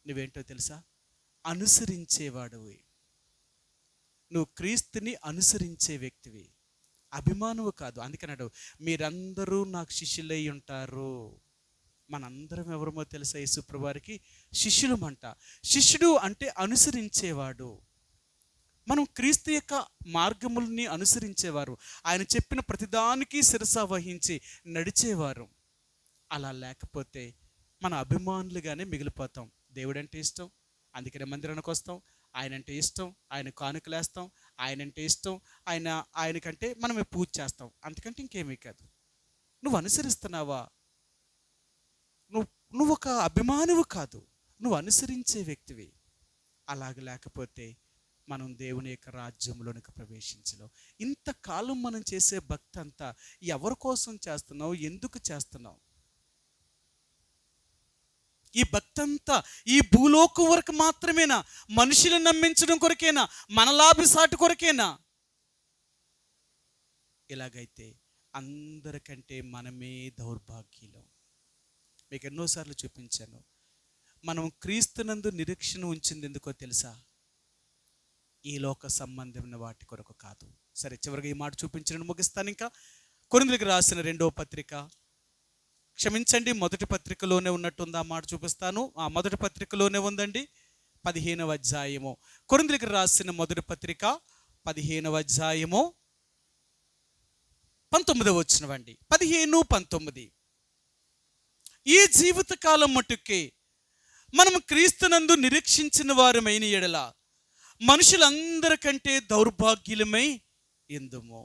నువ్వేంటో తెలుసా? అనుసరించేవాడువి. నువ్వు క్రీస్తుని అనుసరించే వ్యక్తివి, అభిమానువు కాదు. అందుకన్నాడు మీరందరూ నాకు శిష్యులై ఉంటారు. మనందరం ఎవరమో తెలుసా? యేసుప్రభు వారికి శిష్యులమంట. శిష్యుడు అంటే అనుసరించేవాడు. మనం క్రీస్తు యొక్క మార్గముల్ని అనుసరించేవారు, ఆయన చెప్పిన ప్రతిదానికి శిరస వహించి నడిచేవారు. అలా లేకపోతే మన అభిమానులుగానే మిగిలిపోతాం. దేవుడంటే ఇష్టం, అందుకనే మందిరానికి వస్తాం. ఆయనంటే ఇష్టం, ఆయన కానుకలేస్తాం. ఆయనంటే ఇష్టం, ఆయనకంటే మనమే పూజ చేస్తాం. అంతకంటే ఇంకేమీ కాదు. నువ్వు అనుసరిస్తున్నావా? నువ్వు ఒక అభిమానువు కాదు, నువ్వు అనుసరించే వ్యక్తివి. అలాగ లేకపోతే మనం దేవుని యొక్క రాజ్యంలోనికి ప్రవేశించలేం. ఇంతకాలం మనం చేసే భక్తి అంతా ఎవరి కోసం చేస్తున్నావు? ఎందుకు చేస్తున్నావు? ఈ భక్తి అంతా ఈ భూలోకం వరకు మాత్రమేనా? మనుషులను నమ్మించడం కొరకేనా? మన లాభసాటి కొరకేనా? ఇలాగైతే అందరికంటే మనమే దౌర్భాగ్యులం. మీకు ఎన్నోసార్లు చూపించాను. మనం క్రీస్తునందు నిరీక్షణ ఉంచింది ఎందుకో తెలుసా? ఈ లోక సంబంధమైన వాటి కొరకు కాదు. సరే, చివరిగా ఈ మాట చూపించిన ముగిస్తాను. ఇంకా కొరింథీయులకు రాసిన 2వ పత్రిక, క్షమించండి, మొదటి పత్రికలోనే ఉన్నట్టుంది. ఆ మాట చూపిస్తాను. ఆ మొదటి పత్రికలోనే ఉందండి, 15వ అధ్యాయము. కొరింథీయులకు రాసిన మొదటి పత్రిక 15వ అధ్యాయము 19వ వచనం అండి. 15, 19. ఈ జీవితకాలం మట్టుకే మనం క్రీస్తునందు నిరీక్షించిన వారమైన ఎడల మనుషులందరికంటే దౌర్భాగ్యులమై ఎందుము.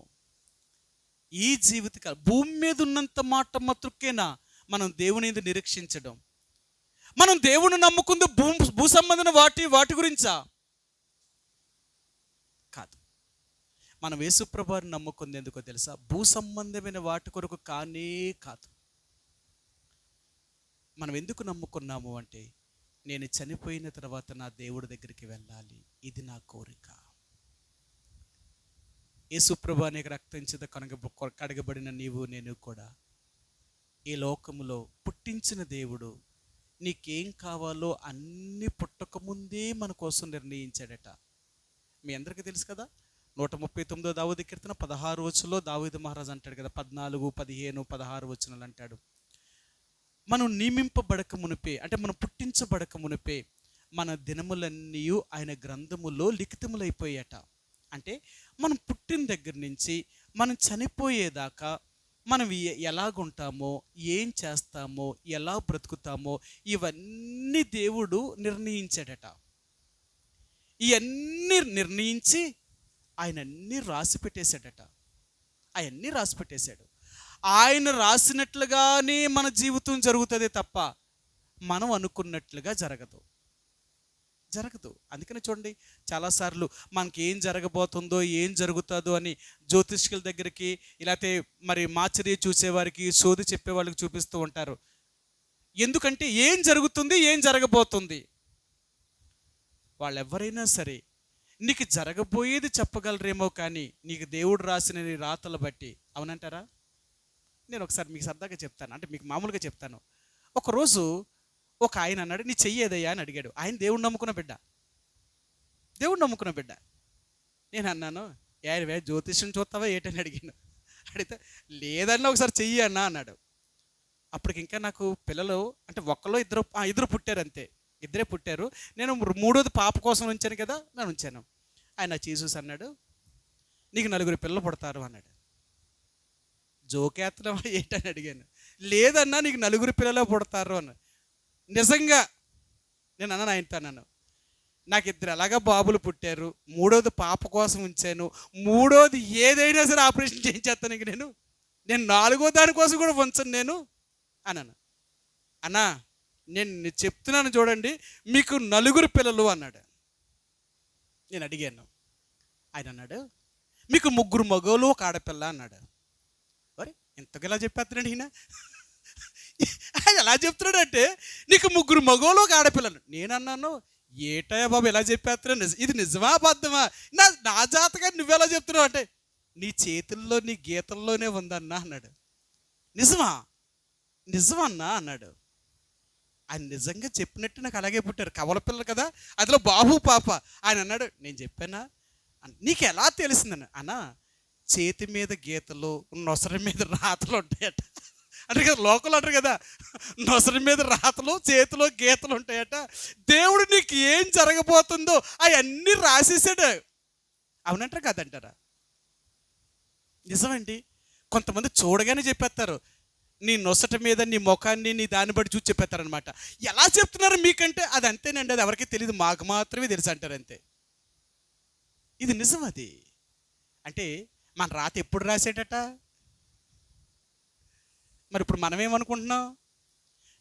ఈ జీవితకాలం భూమి మీద ఉన్నంత మాట మట్టుకేనా మనం దేవుని మీద నిరీక్షించడం? మనం దేవుని నమ్ముకుంది భూ సంబంధమైన వాటి గురించా? కాదు. మనం యేసుప్రభువుని నమ్ముకుంది ఎందుకో తెలుసా? భూ సంబంధమైన వాటి కొరకు కానే కాదు. మనం ఎందుకు నమ్ముకున్నాము అంటే, నేను చనిపోయిన తర్వాత నా దేవుడి దగ్గరికి వెళ్ళాలి, ఇది నా కోరిక. యేసుప్రభు అనేక రక్తం చేత కడగబడిన నీవు నేను కూడా ఈ లోకములో పుట్టించిన దేవుడు నీకేం కావాలో అన్ని పుట్టకముందే మన కోసం నిర్ణయించాడట. మీ అందరికీ తెలుసు కదా. 139వ దావీదు కీర్తన 16 వచనంలో దావీదు మహారాజు అంటాడు కదా, 14, 15, 16 వచనాలు అంటాడు. మనం నియమింపబడక మునిపే, అంటే మనం పుట్టించబడక మునిపే మన దినములన్నీ ఆయన గ్రంథములో లిఖితములైపోయాట. అంటే మనం పుట్టిన దగ్గర నుంచి మనం చనిపోయేదాకా మనం ఎలాగుంటామో, ఏం చేస్తామో, ఎలా బ్రతుకుతామో ఇవన్నీ దేవుడు నిర్ణయించాడట. ఇవన్నీ నిర్ణయించి ఆయన అన్నీ రాసి పెట్టేశాడట. అవన్నీ రాసి పెట్టేశాడు. ఆయన రాసినట్లుగానే మన జీవితం జరుగుతుంది తప్ప మనం అనుకున్నట్లుగా జరగదు. అందుకని చూడండి, చాలాసార్లు మనకి ఏం జరగబోతుందో, ఏం జరుగుతుందో అని జ్యోతిష్కుల దగ్గరికి, ఇలాతే మరి మాచర్య చూసేవారికి, సోది చెప్పేవాళ్ళకి చూపిస్తూ ఉంటారు. ఎందుకంటే ఏం జరుగుతుంది, ఏం జరగబోతుంది. వాళ్ళు ఎవరైనా సరే నీకు జరగబోయేది చెప్పగలరేమో కానీ నీకు దేవుడు రాసిన నీ రాతలు బట్టి, అవునంటారా? నేను ఒకసారి మీకు సరదాగా చెప్తాను, అంటే మీకు మామూలుగా చెప్తాను. ఒకరోజు ఒక ఆయన అన్నాడు, నీ చెయ్యి ఏదయ్యా అని అడిగాడు. ఆయన దేవుడు నమ్ముకున్న బిడ్డ, దేవుడు నమ్ముకున్న బిడ్డ. నేను అన్నాను, ఏ జ్యోతిష్యం చూస్తావా ఏటని అడిగాను. అడిగితే లేదన్నా ఒకసారి చెయ్యి అన్నా అన్నాడు. అప్పటికి ఇంకా నాకు పిల్లలు అంటే ఒక్కలో ఇద్దరు పుట్టారు, అంతే, ఇద్దరే పుట్టారు. నేను మూడోది పాప కోసం ఉంచాను కదా, నేను ఉంచాను. ఆయన చూసి అన్నాడు, నీకు 4 పిల్లలు పుడతారు అన్నాడు. జోకేత్తనం ఏంటని అడిగాను. లేదన్నా నీకు 4 పిల్లలు పుడతారు అన్నాడు. నిజంగా నేను అన్నాను, ఆయనతో అన్నాను, నాకు 2 ఎలాగా బాబులు పుట్టారు, మూడోది పాప కోసం ఉంచాను, మూడోది ఏదైనా సరే ఆపరేషన్ చేయించేస్తాను, ఇంక నేను 4వ దానికోసం కూడా ఉంచను నేను అన్నాను. అన్నా నేను చెప్తున్నాను చూడండి, మీకు 4 పిల్లలు అన్నాడు. నేను అడిగాను. ఆయన అన్నాడు, మీకు 3 మగోళ్ళు 1 ఆడపిల్ల అన్నాడు. మరి ఇంతకు ఎలా చెప్పేస్తున్నాడు ఈయన? ఆయన ఎలా చెప్తున్నాడు అంటే నీకు 3 మగోళ్ళు 1 ఆడపిల్లలు. నేను అన్నాను, ఏటయ్యా బాబు ఎలా చెప్పేస్తున్నాను, ఇది నిజమా అబద్ధమా? నా జాతగా నువ్వెలా చెప్తున్నావు అంటే, నీ చేతుల్లో నీ గీతల్లోనే ఉందన్నా అన్నాడు. నిజమన్నా అన్నాడు. ఆయన నిజంగా చెప్పినట్టు నాకు అలాగే పుట్టారు, కవల పిల్లలు కదా, అందులో బాబు పాప. ఆయన అన్నాడు, నేను చెప్పానా, నీకు ఎలా తెలిసిందని? అన్నా చేతి మీద గీతలు, నొసరి మీద రాతలు ఉంటాయట. అంటే కదా లోకలు అంటారు కదా, నొసరి మీద రాతలు, చేతిలో గీతలు ఉంటాయట. దేవుడు నీకు ఏం జరగబోతుందో అవన్నీ రాసేసాడు. అవునంటారా కాదంటారా? నిజమండి. కొంతమంది చూడగానే చెప్పేస్తారు, నీ నొసట మీద నీ ముఖాన్ని నీ దాన్ని బట్టి చూసి చెప్పేస్తారనమాట. ఎలా చెప్తున్నారు మీకంటే అది అంతేనండి, అది ఎవరికి తెలియదు, మాకు మాత్రమే తెలుసు అంటారు, అంతే. ఇది నిజం. అది అంటే మన రాత ఎప్పుడు రాసేటట? మరి ఇప్పుడు మనమేమనుకుంటున్నాం,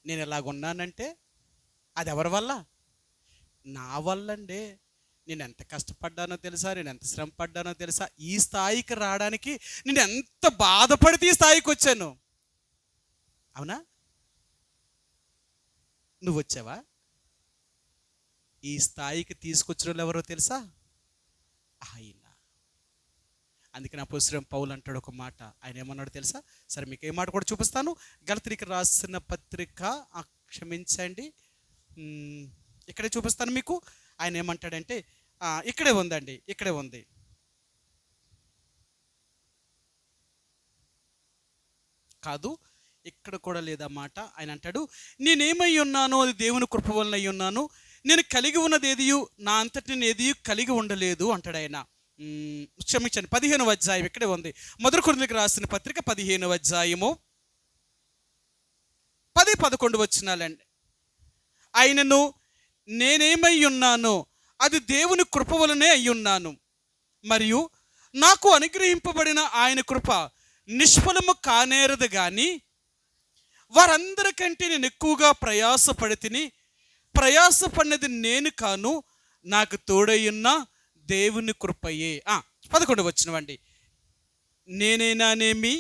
నేను ఇలాగున్నానంటే అది ఎవరి వల్ల? నా వల్ల అండి. నేను ఎంత కష్టపడ్డానో తెలుసా, నేను ఎంత శ్రమ పడ్డానో తెలుసా, ఈ స్థాయికి రావడానికి నేను ఎంత బాధపడితే ఈ స్థాయికి వచ్చాను. అవునా? నువ్వు వచ్చావా? ఈ స్థాయికి తీసుకొచ్చిన వాళ్ళు ఎవరో తెలుసా? ఆయన. అందుకని అపోస్తలుడైన పౌలు అంటాడు ఒక మాట. ఆయన ఏమన్నాడు తెలుసా? సరే మీకు ఏ మాట కూడా చూపిస్తాను. గలతీయులకు రాసిన పత్రిక, క్షమించండి, ఇక్కడే చూపిస్తాను మీకు. ఆయన ఏమంటాడంటే, ఇక్కడే ఉందండి, ఇక్కడే ఉంది. కాదు, ఇక్కడ కూడా లేదన్నమాట. ఆయన అంటాడు, నేనేమై ఉన్నానో అది దేవుని కృప వలన అయి ఉన్నాను, నేను కలిగి ఉన్నది ఏదియు నా అంతటి నేను ఏదియు కలిగి ఉండలేదు అంటాడు ఆయన. క్షమించండి, 15వ అధ్యాయం ఇక్కడే ఉంది. మొదటి కొరింథీయులకు రాసిన పత్రిక 15వ అధ్యాయము 10-11 వచనాలండి. ఆయనను నేనేమై ఉన్నానో అది దేవుని కృప వలనే అయ్యున్నాను, మరియు నాకు అనుగ్రహింపబడిన ఆయన కృప నిష్ఫలము కానేరదు కానీ వారందరికంటే నేను ఎక్కువగా ప్రయాసపడినది నేను కాను, నాకు తోడయ్యున్న దేవుని కృపయే. 11 వచనమండి. నేనైనానేమి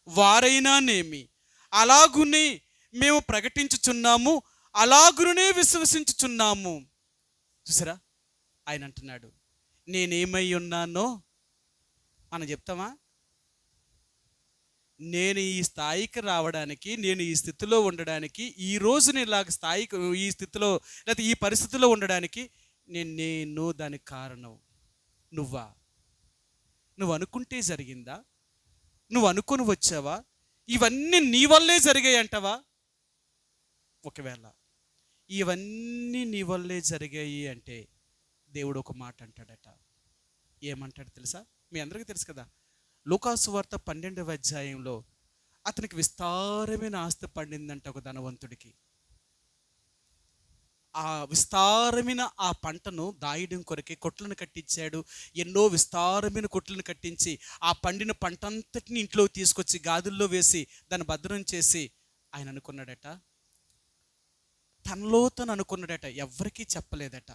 వారైనానేమి అలాగునే మేము ప్రకటించుచున్నాము, అలాగునే విశ్వసించుచున్నాము. చూసారా, ఆయన అంటున్నాడు, నేనేమై ఉన్నానో మనం చెప్తామా? నేను ఈ స్థాయికి రావడానికి, నేను ఈ స్థితిలో ఉండడానికి, ఈ రోజు నేను ఇలాగ స్థాయికి, ఈ స్థితిలో లేకపోతే ఈ పరిస్థితిలో ఉండడానికి నేను దానికి కారణం నువ్వా? నువ్వు అనుకుంటే జరిగిందా? నువ్వు అనుకుని వచ్చావా? ఇవన్నీ నీ వల్లే జరిగాయి అంటావా? ఒకవేళ ఇవన్నీ నీ వల్లే జరిగాయి అంటే దేవుడు ఒక మాట అంటాడట. ఏమంటాడు తెలుసా? మీ అందరికీ తెలుసు కదా, లూకాసు వార్త 12వ అధ్యాయంలో అతనికి విస్తారమైన ఆస్తి పండిందంట ఒక ధనవంతుడికి. ఆ విస్తారమైన ఆ పంటను దాయడం కొరకే కొట్లను కట్టించాడు. ఎన్నో విస్తారమైన కొట్లను కట్టించి ఆ పండిన పంట అంతటిని ఇంట్లో తీసుకొచ్చి గాదుల్లో వేసి దాన్ని భద్రం చేసి ఆయన అనుకున్నాడట, తనలో తను అనుకున్నాడట, ఎవరికీ చెప్పలేదట.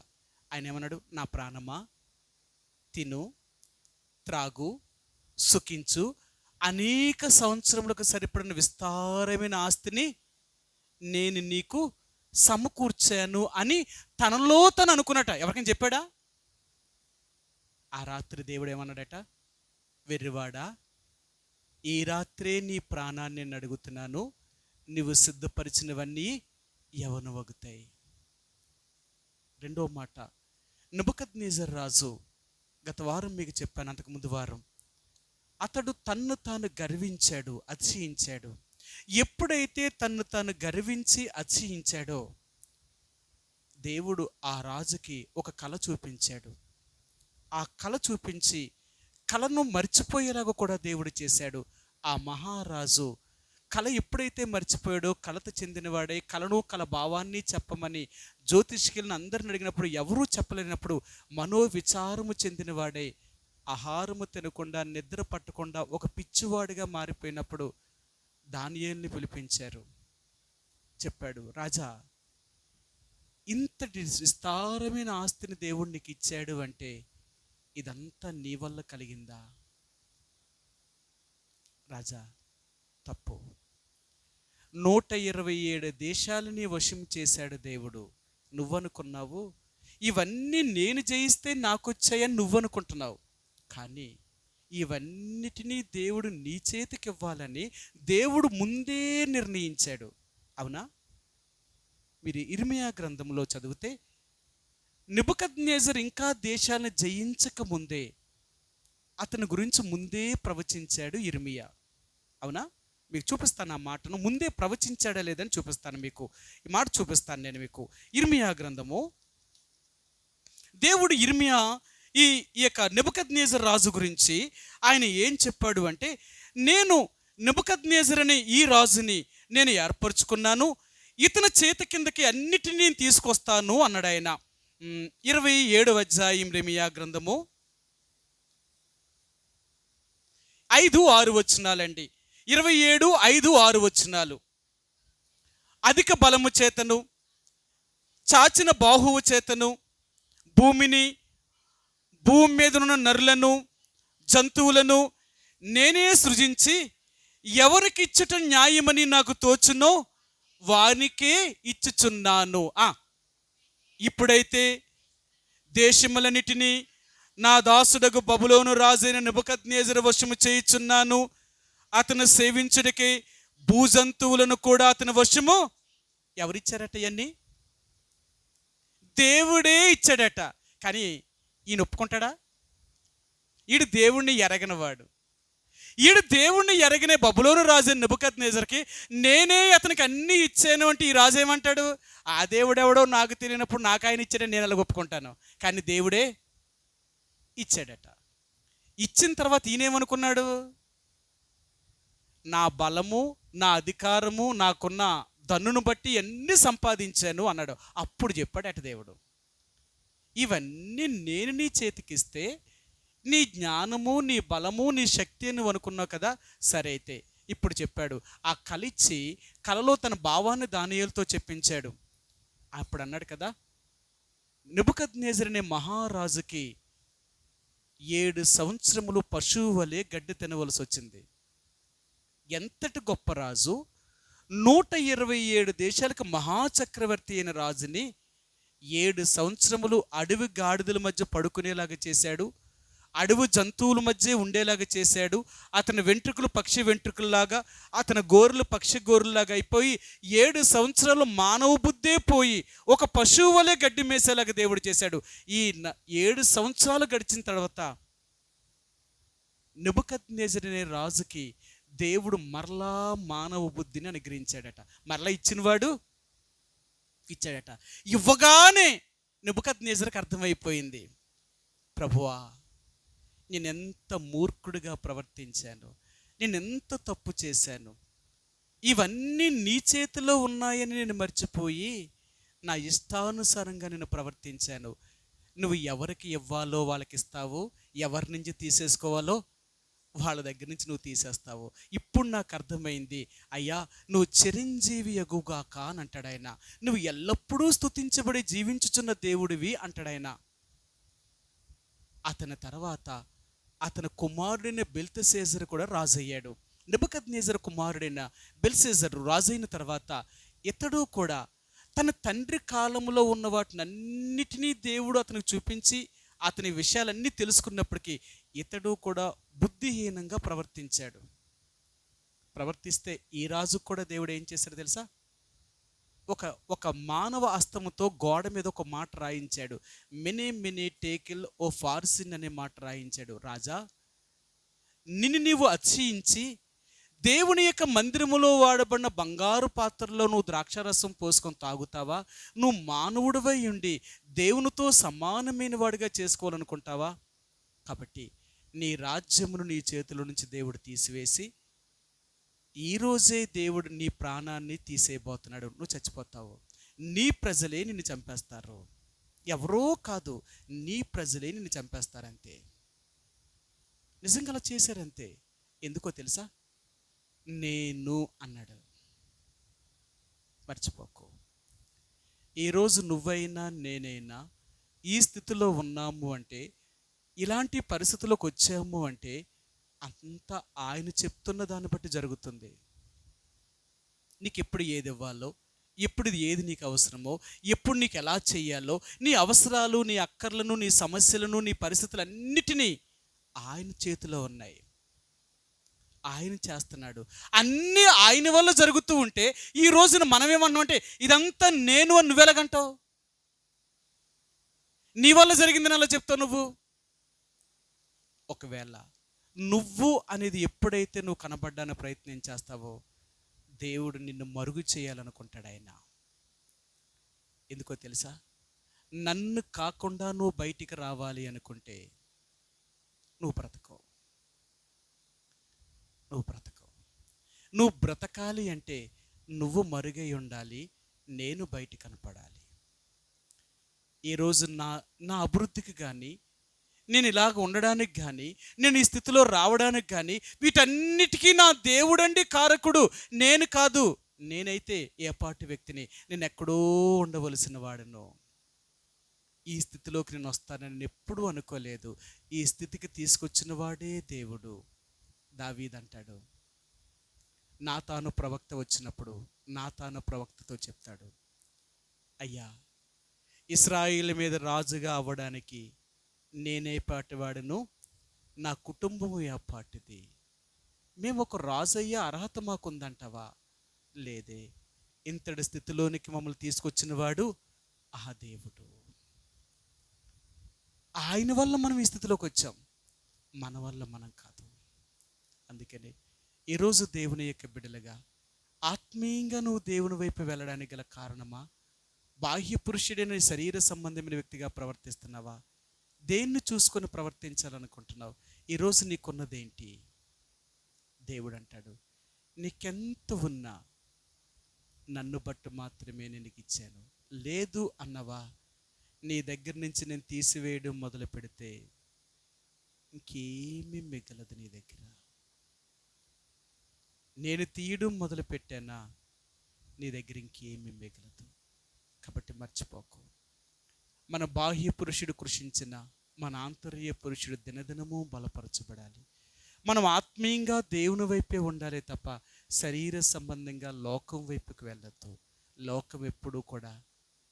ఆయన ఏమన్నాడు, నా ప్రాణమా తిను, త్రాగు, సుఖించు, అనేక సంవత్సరములకు సరిపడిన విస్తారమైన ఆస్తిని నేను నీకు సమకూర్చాను అని తనలో తను అనుకున్నట. ఎవరికైనా చెప్పాడా? ఆ రాత్రి దేవుడు ఏమన్నాడట? వెర్రివాడా, ఈ రాత్రే నీ ప్రాణాన్ని నేను అడుగుతున్నాను, నువ్వు సిద్ధపరిచినవన్నీ ఎవను వగుతాయి. రెండో మాట, నెబుకద్నెజర్ రాజు, గత వారం మీకు చెప్పాను, అంతకుముందు వారం, అతడు తన్ను తాను గర్వించాడు, అతిశయించాడు. ఎప్పుడైతే తన్ను తాను గర్వించి అతిశయించాడో దేవుడు ఆ రాజుకి ఒక కళ చూపించాడు. ఆ కళ చూపించి కళను మర్చిపోయేలాగా కూడా దేవుడు చేశాడు. ఆ మహారాజు కళ ఎప్పుడైతే మర్చిపోయాడో, కళత చెందినవాడే, కళను కళ భావాన్ని చెప్పమని జ్యోతిష్కులను అందరిని అడిగినప్పుడు ఎవరూ చెప్పలేనప్పుడు మనోవిచారము చెందినవాడే, ఆహారము తినకుండా నిద్ర పట్టకుండా ఒక పిచ్చివాడిగా మారిపోయినప్పుడు దానియేలుని పిలిపించారు. చెప్పాడు, రాజా, ఇంతటి విస్తారమైన ఆస్తిని దేవుడు నీకు ఇచ్చాడు అంటే ఇదంతా నీ వల్ల కలిగిందా? రాజా, తప్పు. 127 దేశాలని వశం చేశాడు దేవుడు. నువ్వనుకున్నావు ఇవన్నీ నేను జయిస్తే నాకొచ్చాయని నువ్వనుకుంటున్నావు, కానీ ఇవన్నిటినీ దేవుడు నీ చేతికి ఇవ్వాలని దేవుడు ముందే నిర్ణయించాడు. అవునా? మీరు ఇర్మియా గ్రంథంలో చదివితే నెబుకద్నెజర్ ఇంకా దేశాలను జయించక ముందే అతని గురించి ముందే ప్రవచించాడు ఇర్మియా. అవునా? మీకు చూపిస్తాను ఆ మాటను, ముందే ప్రవచించాడా లేదని చూపిస్తాను మీకు. ఈ మాట చూపిస్తాను నేను మీకు. ఇర్మియా గ్రంథము, దేవుడు ఇర్మియా ఈ యొక్క నెబుకద్నెజర్ రాజు గురించి ఆయన ఏం చెప్పాడు అంటే, నేను నెబుకద్నెజర్ అనే ఈ రాజుని నేను ఏర్పరచుకున్నాను, ఇతని చేతి కిందకి అన్నిటినీ తీసుకొస్తాను అన్నాడు ఆయన. 27వ అధ్యాయం ఇర్మియా గ్రంథము 5-6 వచనాలండి. 27:5-6 వచనాలు. అధిక బలము చేతను, చాచిన బాహువు చేతను భూమిని, భూమి మీద ఉన్న నరులను, జంతువులను నేనే సృజించి ఎవరికి ఇచ్చుట న్యాయమని నాకు తోచునో వానికే ఇచ్చుచున్నాను. ఇప్పుడైతే దేశములన్నిటినీ నా దాసుడకు బబులోను రాజైన నెబుకద్నెజరు వశము చేయుచున్నాను. అతను సేవించుడికి భూజంతువులను కూడా అతని వశము ఎవరిచ్చారట? ఇవన్నీ దేవుడే ఇచ్చాడట. కానీ ఈయన ఒప్పుకుంటాడా? ఈడు దేవుణ్ణి ఎరగనివాడు. ఈడు దేవుణ్ణి ఎరగనే బబులోను రాజు నెబుకద్నెజర్కి నేనే అతనికి అన్నీ ఇచ్చాను అంటే ఈ రాజు ఏమంటాడు? ఆ దేవుడెవడో నాకు తెలియనప్పుడు నాకు ఆయన ఇచ్చాడని నేను అలా ఒప్పుకుంటాను, కానీ దేవుడే ఇచ్చాడట. ఇచ్చిన తర్వాత ఈయనేమనుకున్నాడు? నా బలము, నా అధికారము, నాకున్న దన్నును బట్టి అన్నీ సంపాదించాను అన్నాడు. అప్పుడు చెప్పాడట దేవుడు, ఇవన్నీ నేను నీ చేతికిస్తే నీ జ్ఞానము, నీ బలము, నీ శక్తి అని అనుకున్నావు కదా, సరే అయితే ఇప్పుడు చెప్పాడు. ఆ కలిచి కలలో తన భావాన్ని దానియేలుతో చెప్పించాడు. అప్పుడు అన్నాడు కదా, నెబుకద్నెజర్ అనే మహారాజుకి 7 సంవత్సరములు పశువు వలె గడ్డి తినవలసి వచ్చింది. ఎంతటి గొప్ప రాజు! 127 దేశాలకు మహాచక్రవర్తి అయిన రాజుని 7 సంవత్సరములు అడవి గాడిదల మధ్య పడుకునేలాగా చేశాడు, అడవి జంతువుల మధ్య ఉండేలాగా చేశాడు. అతని వెంట్రుకలు పక్షి వెంట్రుకల్లాగా, అతని గోర్లు పక్షి గోర్రులాగా అయిపోయి 7 సంవత్సరాలు మానవ బుద్ధే పోయి ఒక పశువు వలె గడ్డి మేసేలాగా దేవుడు చేశాడు. ఈ 7 సంవత్సరాలు గడిచిన తర్వాత నెబుకద్నెజర్ అనే రాజుకి దేవుడు మరలా మానవ బుద్ధిని అనుగ్రహించాడట. మరలా ఇచ్చినవాడు ఇచ్చాడట. ఇవ్వగానే నెబుకద్నెజర్కి అర్థమైపోయింది, ప్రభువా, నేనెంత మూర్ఖుడిగా ప్రవర్తించాను, నేనెంత తప్పు చేశాను, ఇవన్నీ నీ చేతిలో ఉన్నాయని నేను మర్చిపోయి నా ఇష్టానుసారంగా నేను ప్రవర్తించాను. నువ్వు ఎవరికి ఇవ్వాలో వాళ్ళకి ఇస్తావు, ఎవరి నుంచి తీసేసుకోవాలో వాళ్ళ దగ్గర నుంచి నువ్వు తీసేస్తావు. ఇప్పుడు నాకు అర్థమైంది, అయ్యా నువ్వు చిరంజీవి యగుగాక అని అంటాడు ఆయన. నువ్వు ఎల్లప్పుడూ స్తుతించబడి జీవించుచున్న దేవుడివి అంటాడు ఆయన. అతని తర్వాత అతని కుమారుడైన బెల్తెషాజరు కూడా రాజయ్యాడు. నెబుకద్నెజర్ కుమారుడైన బెల్తెషాజరు రాజైన తర్వాత ఇతడు కూడా తన తండ్రి కాలంలో ఉన్న వాటిని అన్నిటినీ దేవుడు అతనికి చూపించి అతని విషయాలన్నీ తెలుసుకున్నప్పటికీ ఇతడు కూడా బుద్ధిహీనంగా ప్రవర్తిస్తే ఈ రాజు కూడా దేవుడు ఏం చేశాడు తెలుసా? ఒక మానవ హస్తముతో గోడ మీద ఒక మాట రాయించాడు. మినీ టేకిల్ ఓ ఫార్సిన్ అనే మాట రాయించాడు. రాజా, నిన్ను నీవు అతిశయించి దేవుని యొక్క మందిరములో వాడబడిన బంగారు పాత్రలో నువ్వు ద్రాక్షారసం పోసుకొని తాగుతావా? నువ్వు మానవుడివై ఉండి దేవునితో సమానమైన వాడిగా చేసుకోవాలనుకుంటావా? కాబట్టి నీ రాజ్యమును నీ చేతుల నుంచి దేవుడు తీసివేసి ఈరోజే దేవుడు నీ ప్రాణాన్ని తీసేయబోతున్నాడు. నువ్వు చచ్చిపోతావు. నీ ప్రజలే నిన్ను చంపేస్తారు. ఎవరో కాదు, నీ ప్రజలే నిన్ను చంపేస్తారంతే. నిజంగా అలా చేశారంతే. ఎందుకో తెలుసా? నేను అన్నాడు. మర్చిపోకు. ఈరోజు నువ్వైనా నేనైనా ఈ స్థితిలో ఉన్నాము అంటే, ఇలాంటి పరిస్థితుల్లోకి వచ్చాము అంటే అంతా ఆయన చెప్తున్న దాన్ని బట్టి జరుగుతుంది. నీకు ఎప్పుడు ఏది ఇవ్వాలో, ఎప్పుడు ఏది నీకు అవసరమో, ఎప్పుడు నీకు ఎలా చెయ్యాలో, నీ అవసరాలు, నీ అక్కర్లను, నీ సమస్యలను, నీ పరిస్థితులన్నిటినీ ఆయన చేతిలో ఉన్నాయి. ఆయన చేస్తున్నాడు. అన్నీ ఆయన వల్ల జరుగుతూ ఉంటే ఈ రోజున మనం ఏమన్నాం అంటే ఇదంతా నేను అని నువ్వెలాగంటావు? నీ వల్ల జరిగిందని అలా చెప్తావు నువ్వు. ఒకవేళ నువ్వు అనేది ఎప్పుడైతే నువ్వు కనబడ్డానికి ప్రయత్నం చేస్తావో దేవుడు నిన్ను మరుగు చేయాలనుకుంటాడు ఆయన. ఎందుకో తెలుసా? నన్ను కాకుండా నువ్వు బయటికి రావాలి అనుకుంటే నువ్వు బ్రతకవు. నువ్వు బ్రతకాలి అంటే నువ్వు మరుగై ఉండాలి, నేను బయట కనపడాలి. ఈరోజు నా అభివృద్ధికి కానీ, నేను ఇలాగ ఉండడానికి కానీ, నేను ఈ స్థితిలో రావడానికి కానీ వీటన్నిటికీ నా దేవుడండి కారకుడు, నేను కాదు. నేనైతే ఏపాటి వ్యక్తిని, నేను ఎక్కడో ఉండవలసిన వాడను. ఈ స్థితిలోకి నేను వస్తానని నేను ఎప్పుడూ అనుకోలేదు. ఈ స్థితికి తీసుకొచ్చిన వాడే దేవుడు. దావీదు అంటాడు, నాతాను ప్రవక్త వచ్చినప్పుడు నాతాను ప్రవక్తతో చెప్తాడు, అయ్యా, ఇశ్రాయేలు మీద రాజుగా అవ్వడానికి నేనే పాటివాడను, నా కుటుంబము ఏ పాటిది. మేము ఒక రాజు అయ్యే అర్హత మాకుందంటావా? లేదే. ఇంతటి స్థితిలోనికి మమ్మల్ని తీసుకొచ్చిన వాడు ఆ దేవుడు. ఆయన వల్ల మనం ఈ స్థితిలోకి వచ్చాం, మన వల్ల మనం కాదు. అందుకని ఈరోజు దేవుని యొక్క బిడ్డలుగా ఆత్మీయంగా నువ్వు దేవుని వైపు వెళ్ళడానికి గల కారణమా? బాహ్య పురుషుడైన శరీర సంబంధమైన వ్యక్తిగా ప్రవర్తిస్తున్నావా? దేన్ని చూసుకొని ప్రవర్తించాలనుకుంటున్నావు? ఈరోజు నీకున్నదేంటి? దేవుడు అంటాడు, నీకెంత ఉన్నా నన్ను బట్టు మాత్రమే నేను నీకు ఇచ్చాను. లేదు అన్నవా, నీ దగ్గర నుంచి నేను తీసివేయడం మొదలు పెడితే ఇంకేమీ మిగలదు నీ దగ్గర. నేను తీయడం మొదలు పెట్టానా, నీ దగ్గర ఇంకేమీ మిగలదు. కాబట్టి మర్చిపోకు. మన బాహ్య పురుషుడు కృషించిన మన ఆంతర్య పురుషుడు దినదినము బలపరచబడాలి. మనం ఆత్మీయంగా దేవుని వైపే ఉండాలి తప్ప శరీర సంబంధంగా లోకం వైపుకి వెళ్ళొద్దు. లోకం ఎప్పుడూ కూడా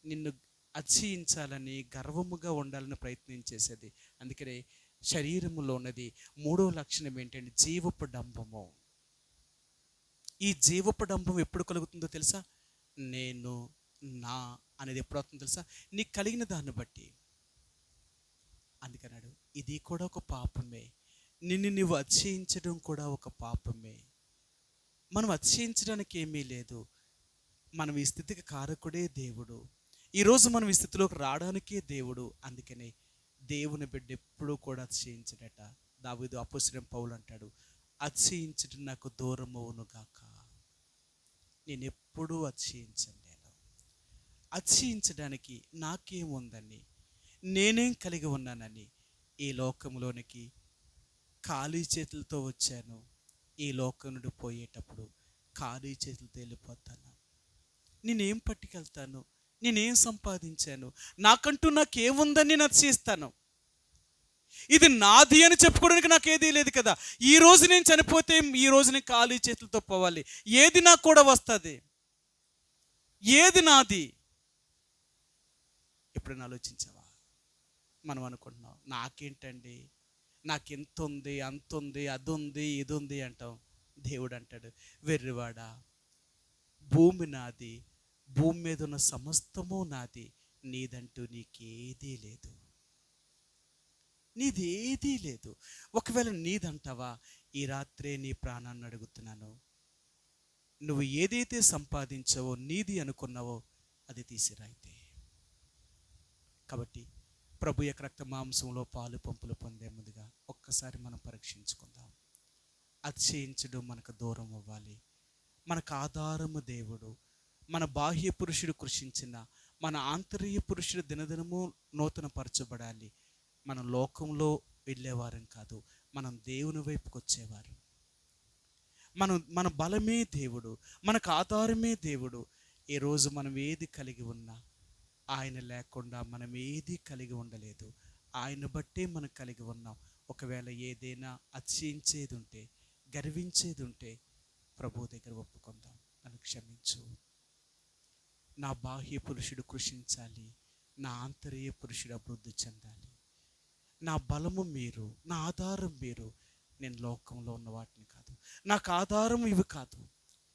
నిన్ను అతిశయించాలని, గర్వముగా ఉండాలని ప్రయత్నం చేసేది. అందుకనే శరీరములో ఉన్నది మూడో లక్షణం ఏంటంటే జీవపు డంబము. ఈ జీవపు డంబం ఎప్పుడు కలుగుతుందో తెలుసా? నేను, నా అనేది ఎప్పుడు అవుతుందో తెలుసా? నీకు కలిగిన దాన్ని బట్టి. అందుకన్నాడు, ఇది కూడా ఒక పాపమే. నిన్ను నువ్వు అతిశయించడం కూడా ఒక పాపమే. మనం అతిశయించడానికి ఏమీ లేదు. మనం ఈ స్థితికి కారకుడే దేవుడు. ఈరోజు మనం ఈ స్థితిలోకి రావడానికే దేవుడు. అందుకనే దేవుని బిడ్డ ఎప్పుడూ కూడా అతిశయించడట. దావీదు అపోస్తలుడైన పౌలు అంటాడు, అతిశయించడం నాకు దూరమవును గాక. నేను ఎప్పుడూ అతిశయించను. అతిశయించడానికి నాకేముందని, నేనేం కలిగి ఉన్నానని ఈ లోకంలోనికి ఖాళీ చేతులతో వచ్చాను. ఈ లోకం నుండి పోయేటప్పుడు ఖాళీ చేతులతో వెళ్ళిపోతాను. నేనేం పట్టుకెళ్తాను? నేనేం సంపాదించాను? నాకేముందని నేను అతిశయిస్తాను. ఇది నాది అని చెప్పుకోవడానికి నాకేదీ లేదు కదా. ఈ రోజు నేను చనిపోతే ఈ రోజు నేను ఖాళీ చేతులతో పోవాలి. ఏది నాకు కూడా వస్తుంది? ఏది నాది? ఎప్పుడైనా ఆలోచించావా? మనం అనుకుంటున్నాం, నాకేంటండి, నాకెంత ఉంది, అంత ఉంది, అది ఉంది, ఇది ఉంది అంటాం. దేవుడు అంటాడు, వెర్రివాడా, భూమి నాది, భూమి మీద ఉన్న సమస్తము నాది, నీదంటూ నీకేదీ లేదు, నీదేదీ లేదు. ఒకవేళ నీదంటావా, ఈ రాత్రే నీ ప్రాణాన్ని అడుగుతున్నాను, నువ్వు ఏదైతే సంపాదించావో, నీది అనుకున్నావో అది తీసిరాయితే. కాబట్టి ప్రభు యొక్క రక్త మాంసంలో పాలు పంపులు పొందే ముందుగా ఒక్కసారి మనం పరీక్షించుకుందాం. అతిశయించడం మనకు దూరం అవ్వాలి. మనకు ఆధారము దేవుడు. మన బాహ్య పురుషుడు కృషించిన మన ఆంతర్య పురుషుడు దినదినము నూతన పరచబడాలి. మనం లోకంలో వెళ్ళేవారం కాదు, మనం దేవుని వైపుకి వచ్చేవారు. మన బలమే దేవుడు, మనకు ఆధారమే దేవుడు. ఈరోజు మనం ఏది కలిగి ఉన్నా ఆయన లేకుండా మనం ఏది కలిగి ఉండలేదు. ఆయన బట్టే మనం కలిగి ఉన్నాం. ఒకవేళ ఏదైనా అతిశయించేది ఉంటే, గర్వించేది ఉంటే ప్రభు దగ్గర ఒప్పుకుందాం. నన్ను క్షమించు, నా బాహ్య పురుషుడు కృషించాలి, నా ఆంతర్య పురుషుడు అభివృద్ధి చెందాలి. నా బలము మీరు, నా ఆధారం మీరు. నేను లోకంలో ఉన్న వాటిని కాదు, నాకు ఆధారం ఇవి కాదు,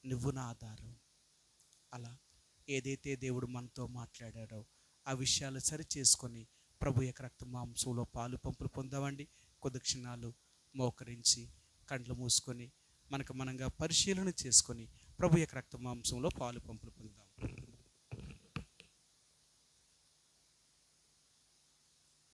నువ్వు నా ఆధారం. అలా ఏదైతే దేవుడు మనతో మాట్లాడాడో ఆ విషయాలు సరి చేసుకొని ప్రభు యొక్క రక్త మాంసంలో పాలు పంపులు పొందామండి. కొద్ది క్షణాలు మోకరించి కండ్లు మూసుకొని మనకు మనంగా పరిశీలన చేసుకొని ప్రభు యొక్క రక్త మాంసంలో పాలు పంపులు పొందాం.